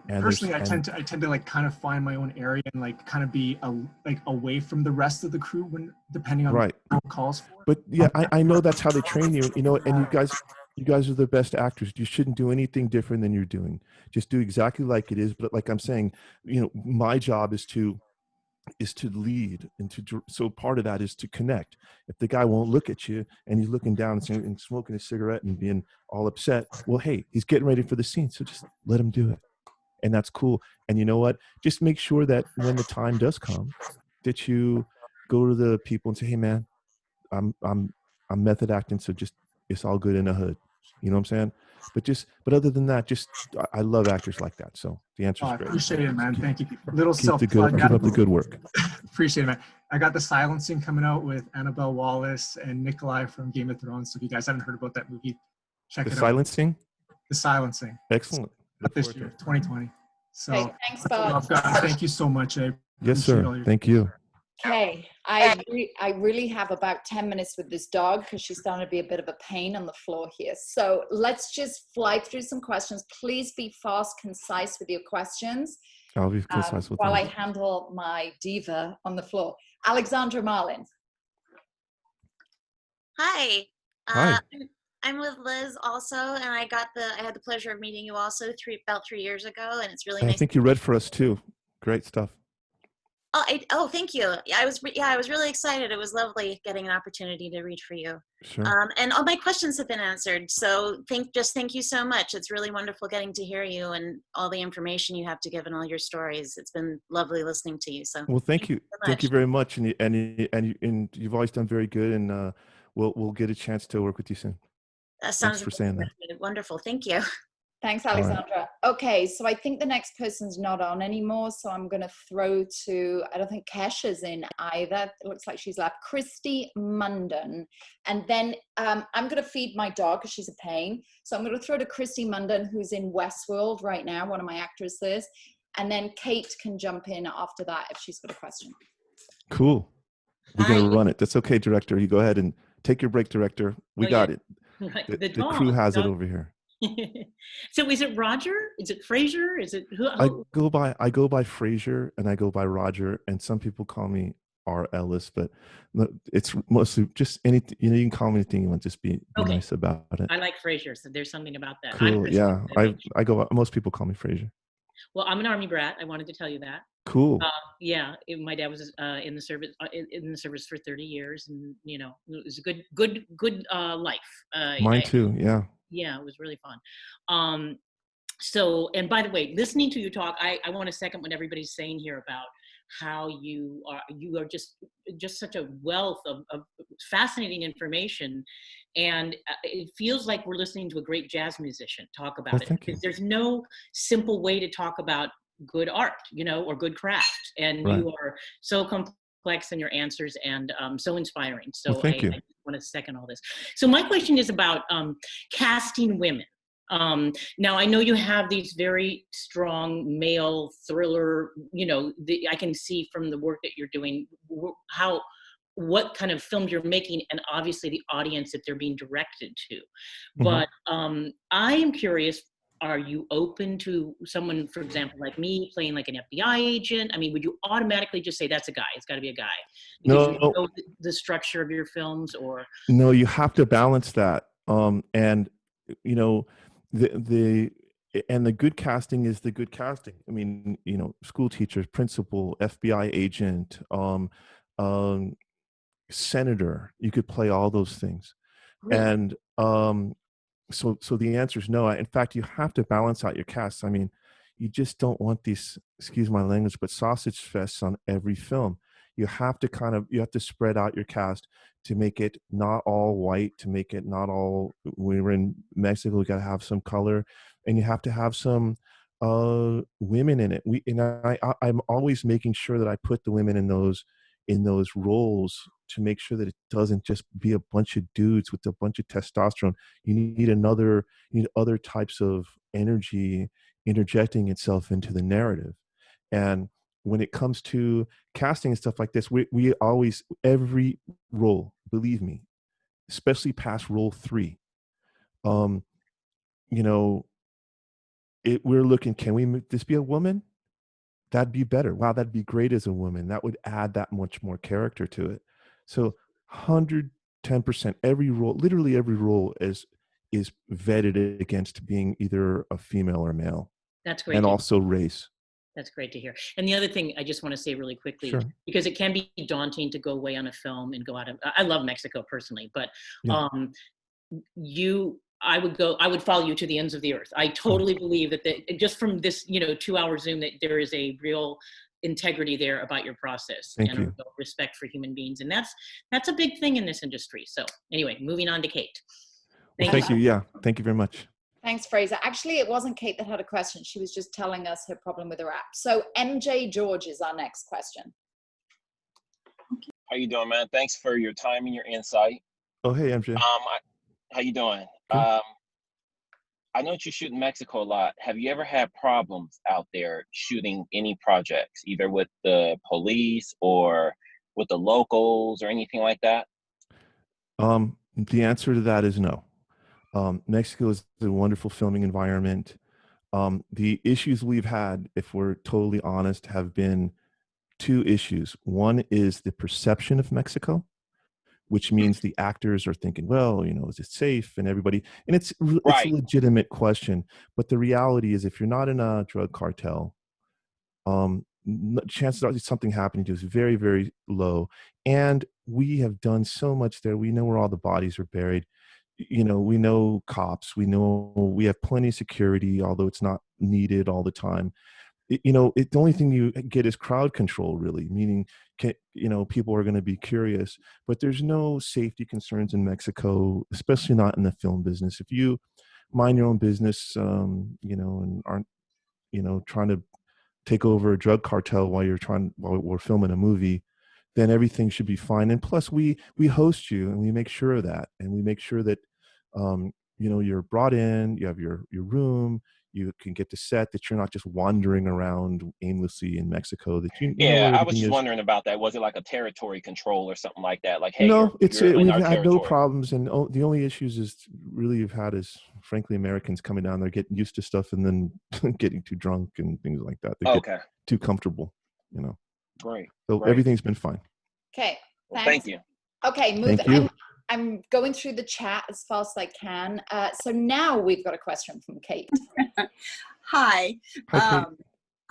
And personally, I tend to like kind of find my own area and like kind of be like away from the rest of the crew when depending on what calls for. But yeah, I know that's how they train you. You know, and you guys are the best actors. You shouldn't do anything different than you're doing. Just do exactly like it is. But like I'm saying, you know, my job is to lead and so part of that is to connect. If the guy won't look at you and he's looking down and smoking a cigarette and being all upset, well, hey, he's getting ready for the scene, so just let him do it, and that's cool. And you know what, just make sure that when the time does come that you go to the people and say, hey man, I'm method acting, so just it's all good in the hood, you know what I'm saying? But other than that, just I love actors like that. So the answer is great. Appreciate it, man. Thank you. Little keep self up the good work. Appreciate it, man. I got The Silencing coming out with Annabelle Wallis and Nikolai from Game of Thrones. So if you guys haven't heard about that movie, check it out. Silencing? The Silencing. Excellent. This year, 2020. So hey, thanks, Bob. Thank you so much. Yes, sir. Thank you. Okay, I really have about 10 minutes with this dog because she's starting to be a bit of a pain on the floor here. So let's just fly through some questions. Please be fast, concise with your questions. I'll be concise with while them. I handle my diva on the floor. Alexandra Marlin. Hi. Hi. I'm with Liz also, and I had the pleasure of meeting you also about 3 years ago, and it's really nice. I think you read for us too. Great stuff. Oh, thank you. I was really excited. It was lovely getting an opportunity to read for you. Sure. And all my questions have been answered. So thank you so much. It's really wonderful getting to hear you and all the information you have to give and all your stories. It's been lovely listening to you. So Well, thank you. So Thank you very much. And you've always done very good. And we'll get a chance to work with you soon. Thanks for saying that. Wonderful. Thank you. Thanks, Alexandra. Okay, so I think the next person's not on anymore, so I'm going to throw to, I don't think Kesha's in either. It looks like she's left. Christy Munden. And then I'm going to feed my dog because she's a pain. So I'm going to throw to Christy Munden, who's in Westworld right now, one of my actresses. And then Kate can jump in after that if she's got a question. Cool. We're going to run it. That's okay, director. You go ahead and take your break, director. We got it. Right. The crew has it over here. So is it Roger? Is it Frazier? Is it who? I go by Frazier and I go by Roger, and some people call me R Ellis, but it's mostly just anything. You know, you can call me anything you want. Just be Okay. nice about it. I like Frazier, so there's something about that. Cool. Yeah, I go. Most people call me Frazier. Well, I'm an Army brat. I wanted to tell you that. Cool. Yeah, my dad was in the service for 30 years, and you know, it was a good life. Mine too. Yeah. Yeah, it was really fun. So, and by the way, listening to you talk, I want to second what everybody's saying here about how you are just such a wealth of fascinating information, and it feels like we're listening to a great jazz musician talk about it. Thank you. There's no simple way to talk about good art, you know, or good craft, and Right. you are so complex in your answers and so inspiring. So Thank you. I want to second all this. So my question is about casting women. Now I know you have these very strong male thriller, you know, I can see from the work that you're doing what kind of films you're making, and obviously the audience that they're being directed to. But I am curious, are you open to someone, for example, like me playing like an FBI agent? I mean, would you automatically just say that's a guy? It's got to be a guy because you know the structure of your films, or no, you have to balance that. And you know, the good casting is the good casting. I mean, you know, school teachers, principal, FBI agent, senator. You could play all those things, and so the answer is no. In fact, you have to balance out your cast. I mean, you just don't want these, excuse my language, but sausage fests on every film. You have to spread out your cast to make it not all white, to make it not all, when we're in Mexico, we got to have some color, and you have to have some women in it. I'm always making sure that I put the women in those roles to make sure that it doesn't just be a bunch of dudes with a bunch of testosterone. You need other types of energy interjecting itself into the narrative. And when it comes to casting and stuff like this, we always, every role, believe me, especially past role 3, you know, we're looking, can we make this be a woman? That'd be better. Wow, that'd be great as a woman. That would add that much more character to it. So 110%, every role, literally every role is vetted against being either a female or male. That's great. And also race. That's great to hear. And the other thing I just want to say really quickly, Sure. because it can be daunting to go away on a film and go out of, I love Mexico personally, but Yeah. I would follow you to the ends of the earth. I totally believe that just from this, 2-hour Zoom, that there is a real integrity there about your process Thank and you. a real respect for human beings. And that's a big thing in this industry. So anyway, moving on to Kate. Thank you. Yeah. Thank you very much. Thanks, Fraser. Actually, it wasn't Kate that had a question. She was just telling us her problem with her app. So MJ George is our next question. How you doing, man? Thanks for your time and your insight. Oh, hey, MJ. How you doing? Good. I know that you shoot in Mexico a lot. Have you ever had problems out there shooting any projects, either with the police or with the locals or anything like that? The answer to that is no. Mexico is a wonderful filming environment. The issues we've had, if we're totally honest, have been 2 issues. One is the perception of Mexico, which means the actors are thinking, well, is it safe? And everybody, and it's a legitimate question. But the reality is, if you're not in a drug cartel, chances are something happening to you is very, very low. And we have done so much there. We know where all the bodies are buried. We know cops. We know we have plenty of security, although it's not needed all the time. The only thing you get is crowd control, really, meaning, people are going to be curious, but there's no safety concerns in Mexico, especially not in the film business. If you mind your own business, and aren't, trying to take over a drug cartel while we're filming a movie, then everything should be fine. And plus we host you, and we make sure of that, and we make sure that, you're brought in, you have your room, you can get to set, that you're not just wandering around aimlessly in Mexico, that you know where I was everything just is. wondering about that. Was it like a territory control or something like that? Like, hey, No, you're in we've our had territory. no problems, and the only issues you've had is, frankly, Americans coming down there, getting used to stuff, and then getting too drunk and things like that. They get too comfortable, Great. So Great. everything's been fine. Okay, Well, thanks. thank you. Okay, Thank you. I'm going through the chat as fast as I can. So now we've got a question from Kate. Hi. Hi, Kate.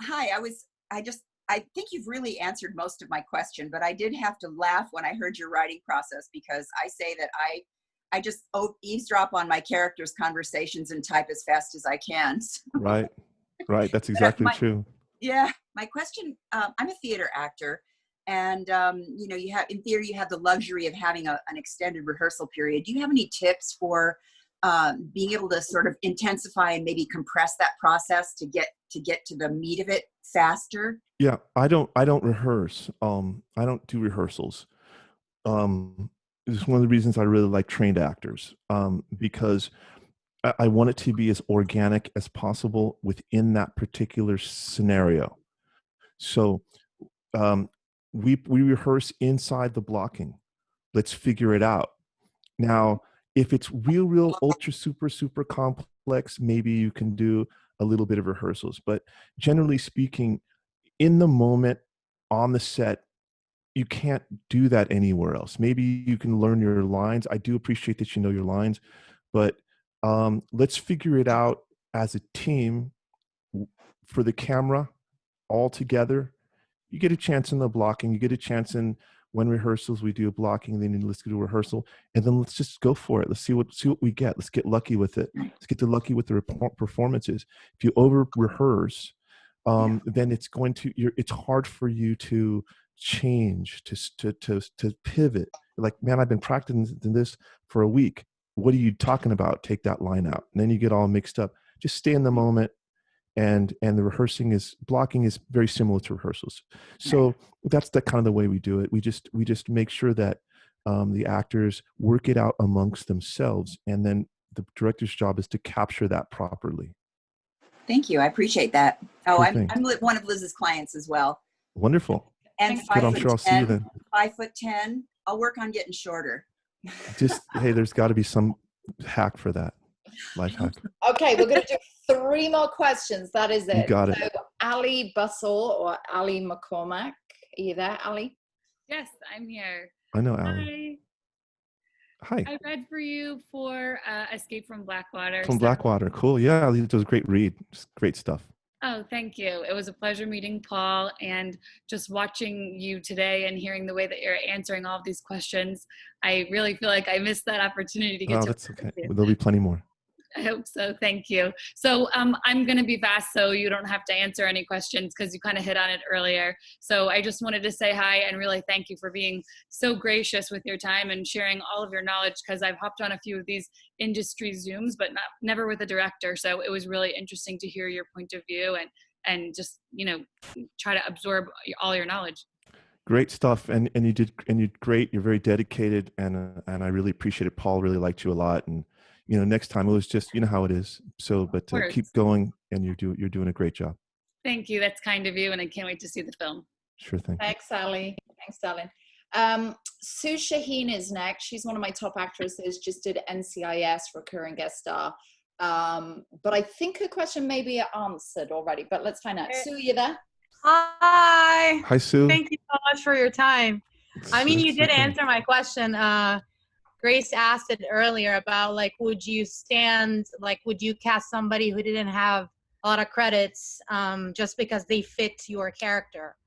Hi. I think you've really answered most of my question, but I did have to laugh when I heard your writing process, because I say that I just eavesdrop on my characters' conversations and type as fast as I can. Right. That's exactly true. Yeah. My question, I'm a theater actor, and you know, in theater, you have the luxury of having an extended rehearsal period. Do you have any tips for being able to sort of intensify and maybe compress that process to get to the meat of it faster? Yeah, I don't rehearse. I don't do rehearsals. It's one of the reasons I really like trained actors, because I want it to be as organic as possible within that particular scenario. So we rehearse inside the blocking. Let's figure it out. Now, if it's real ultra super complex, maybe you can do a little bit of rehearsals. But generally speaking, in the moment on the set, you can't do that anywhere else. Maybe you can learn your lines. I do appreciate that you know your lines, but let's figure it out as a team for the camera all together. You get a chance in the blocking, you get a chance in when rehearsals, we do a blocking, then let's do a rehearsal, and then let's just go for it. Let's see what we get. Let's get lucky with it. Let's get lucky with the performances. If you over rehearse, then it's hard for you to change, to pivot. Like, man, I've been practicing this for a week. What are you talking about? Take that line out. And then you get all mixed up. Just stay in the moment. And the blocking is very similar to rehearsals. So that's the kind of the way we do it. We just make sure that the actors work it out amongst themselves, and then the director's job is to capture that properly. Thank you. I appreciate that. Oh, Sure I'm thing. one of Liz's clients as well. Wonderful. And Good, I'm sure I'll see you then. 5'10". I'll work on getting shorter. Hey, there's got to be some hack for that. Life hack. Okay, we're going to do 3 more questions. That is it. You got it. So Ali Bustle or Ali McCormack. Are you there, Ali? Yes, I'm here. I know, Ali. Hi. I read for you for Escape from Blackwater. From Blackwater. Cool. Yeah, it was a great read. Just great stuff. Oh, thank you. It was a pleasure meeting Paul, and just watching you today and hearing the way that you're answering all of these questions. I really feel like I missed that opportunity to get to That's okay. There'll be plenty more. I hope so. Thank you. So I'm going to be fast, so you don't have to answer any questions because you kind of hit on it earlier. So I just wanted to say hi and really thank you for being so gracious with your time and sharing all of your knowledge, because I've hopped on a few of these industry Zooms, but never with a director. So it was really interesting to hear your point of view and just, try to absorb all your knowledge. Great stuff. And you did great. You're very dedicated, and I really appreciate it. Paul really liked you a lot, and next time it was just, how it is. So, but keep going, and you're doing a great job. Thank you. That's kind of you, and I can't wait to see the film. Sure thing. Thanks, Ali. Thanks, darling. Sue Shaheen is next. She's one of my top actresses, just did NCIS, recurring guest star. But I think her question may be answered already, but let's find out. Sue, you there? Hi. Hi, Sue. Thank you so much for your time. I mean, you did answer my question. Grace asked it earlier about would you cast somebody who didn't have a lot of credits just because they fit your character?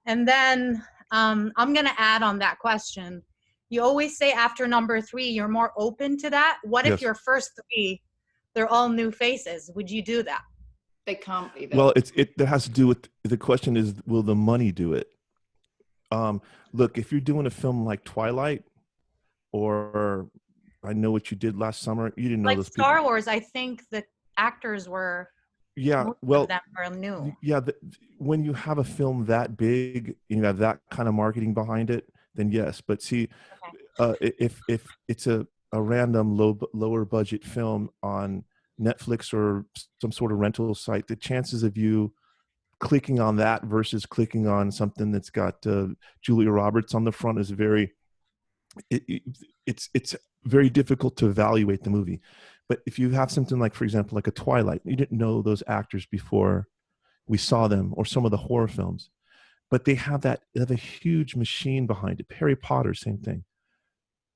And then I'm going to add on that question. You always say after number 3, you're more open to that. What if your first 3, they're all new faces? Would you do that? They can't be. Well, that has to do with, the question is, will the money do it? Look, if you're doing a film like Twilight, or I know what you did last summer, you didn't know those people. Star Wars, I think the actors were, most of them were new. Yeah, when you have a film that big, you have that kind of marketing behind it, then yes. But see, if it's a random lower budget film on Netflix or some sort of rental site, the chances of you clicking on that versus clicking on something that's got Julia Roberts on the front is it's very difficult to evaluate the movie. But if you have something like, for example, like a Twilight, you didn't know those actors before we saw them, or some of the horror films, but they have a huge machine behind it. Harry Potter, same thing.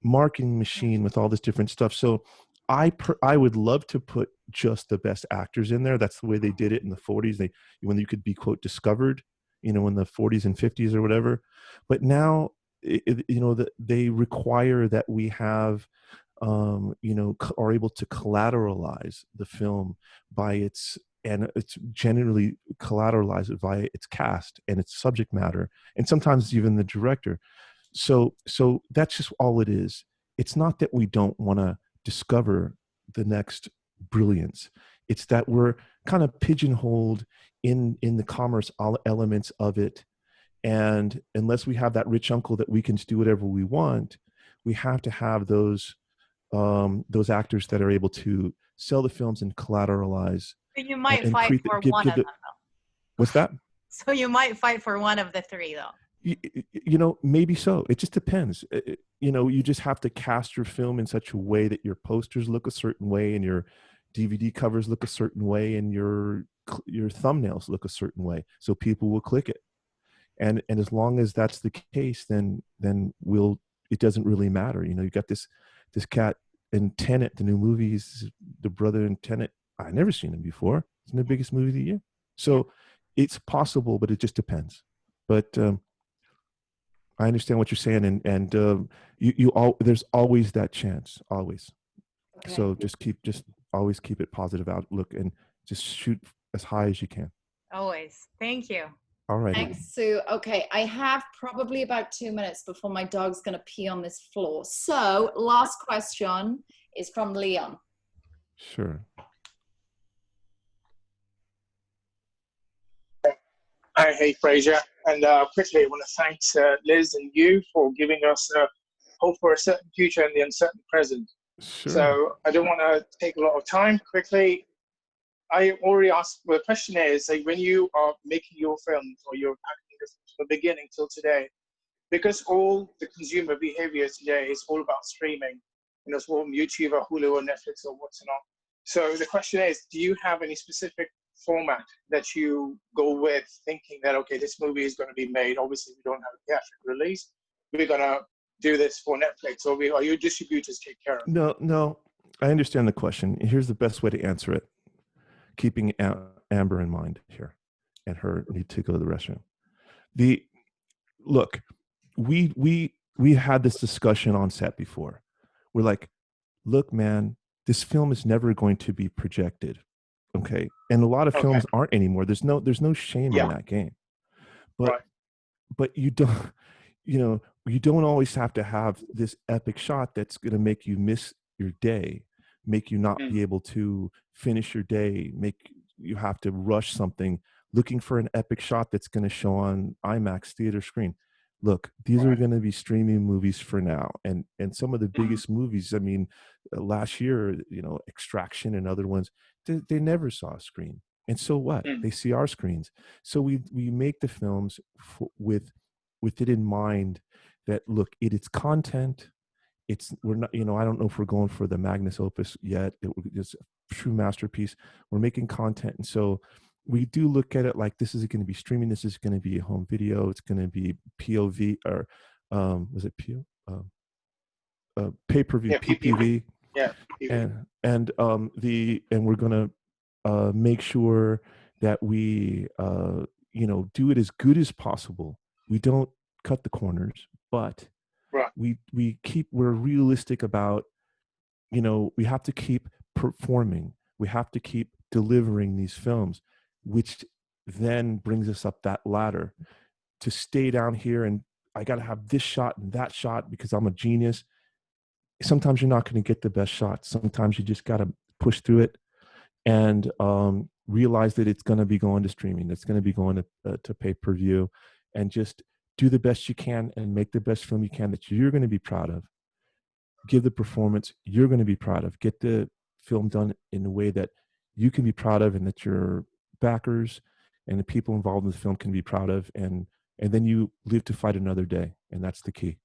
Marketing machine with all this different stuff. So I would love to put just the best actors in there. That's the way they did it in the 40s. When you could be, quote, discovered, in the 40s and 50s or whatever. But now, they require that we have, are able to collateralize the film and it's generally collateralized via its cast and its subject matter, and sometimes even the director. So that's just all it is. It's not that we don't want to discover the next brilliance. It's that we're kind of pigeonholed in the commerce elements of it. And unless we have that rich uncle that we can do whatever we want, we have to have those actors that are able to sell the films and collateralize. So you might and fight for one of them, though. What's that? So you might fight for one of the three, though. Maybe so. It just depends. You just have to cast your film in such a way that your posters look a certain way and your DVD covers look a certain way and your thumbnails look a certain way, so people will click it. And as long as that's the case, then it doesn't really matter. You got this cat in Tenet, the new movie. He's the brother in Tenet. I've never seen him before. It's the biggest movie of the year. So it's possible, but it just depends. But I understand what you're saying, and there's always that chance, always. Okay. So just always keep it positive outlook and just shoot as high as you can. Always. Thank you. All right. Thanks, Sue. Okay, I have probably about 2 minutes before my dog's going to pee on this floor. So last question is from Leon. Sure. Hi, hey, Frazier. And quickly, I want to thank Liz and you for giving us hope for a certain future in the uncertain present. Sure. So I don't want to take a lot of time. Quickly, I already asked, the question is, like, when you are making your films or you're acting from the beginning till today, because all the consumer behavior today is all about streaming, it's all YouTube or Hulu or Netflix or what's not. So the question is, do you have any specific format that you go with, thinking that, okay, this movie is going to be made, obviously we don't have a theatrical release, we're going to do this for Netflix, or your distributors take care of it? No, I understand the question. Here's the best way to answer it, keeping Amber in mind here and her need to go to the restroom. Look, we had this discussion on set before. We're like, look, man, this film is never going to be projected. Okay. And a lot of films aren't anymore. There's no shame in that game. But you don't, you don't always have to have this epic shot that's going to make you miss your day, make you not be able to finish your day, make you have to rush something, looking for an epic shot that's going to show on IMAX theater screen. Look, these are going to be streaming movies for now. And some of the biggest movies, I mean, last year, Extraction and other ones, they never saw a screen. And so what? They see our screens. So we make the films with it in mind that, look, it's content. We're not, I don't know if we're going for the magnus opus yet. It's a true masterpiece. We're making content. And so we do look at it like, this is going to be streaming. This is going to be a home video. It's going to be POV, or was it pay-per-view, PPV. Yeah. And we're going to make sure that we, do it as good as possible. We don't cut the corners, but we're realistic about, we have to keep performing. We have to keep delivering these films, which then brings us up that ladder. To stay down here and I got to have this shot and that shot because I'm a genius. Sometimes you're not going to get the best shot. Sometimes you just got to push through it and realize that it's going to be going to streaming. It's going to be going to pay-per-view, and just do the best you can and make the best film you can that you're going to be proud of. Give the performance you're going to be proud of. Get the film done in a way that you can be proud of and that your backers and the people involved in the film can be proud of. And then you live to fight another day. And that's the key.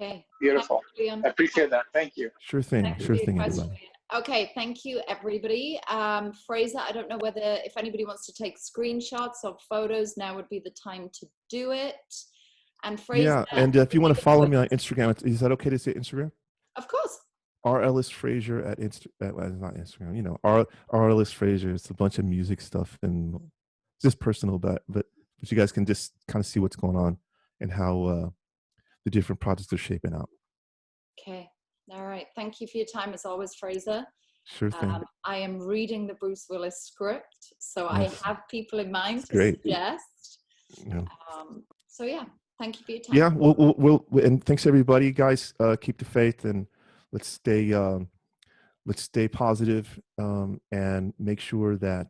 Okay. Beautiful. I appreciate that. Thank you. Sure thing. Sure thing, everybody. Okay, thank you, everybody. Fraser, I don't know if anybody wants to take screenshots of photos, now would be the time to do it. And Fraser. Yeah, and if you want to follow me on Instagram, is that okay to say Instagram? Of course. R Ellis Frazier at not Instagram, you know, R Ellis Frazier. It's a bunch of music stuff and just personal, but you guys can just kind of see what's going on and how the different projects are shaping out. Okay. All right. Thank you for your time as always, Fraser. Sure thing. I am reading the Bruce Willis script, so Nice. I have people in mind That's to great. suggest. Yeah. So yeah, thank you for your time. Yeah, we'll and thanks everybody, guys. Keep the faith and let's stay positive, and make sure that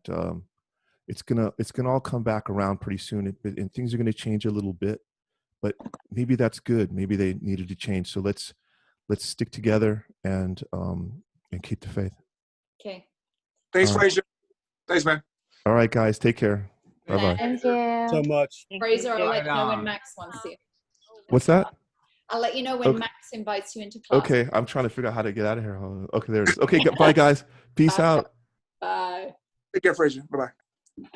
it's gonna all come back around pretty soon, and things are gonna change a little bit, but maybe that's good. Maybe they needed to change. So let's stick together and keep the faith. Okay. Thanks, Frazier. Thanks, man. All right, guys. Take care. Bye bye. Thank you. So much. Fraser, I'll let you know when Max wants you. What's that? I'll let you know when Okay. Max invites you into class. Okay, I'm trying to figure out how to get out of here. Okay, there it is. Okay, bye, guys. Peace out. Bye. Take care, Frazier. Bye bye.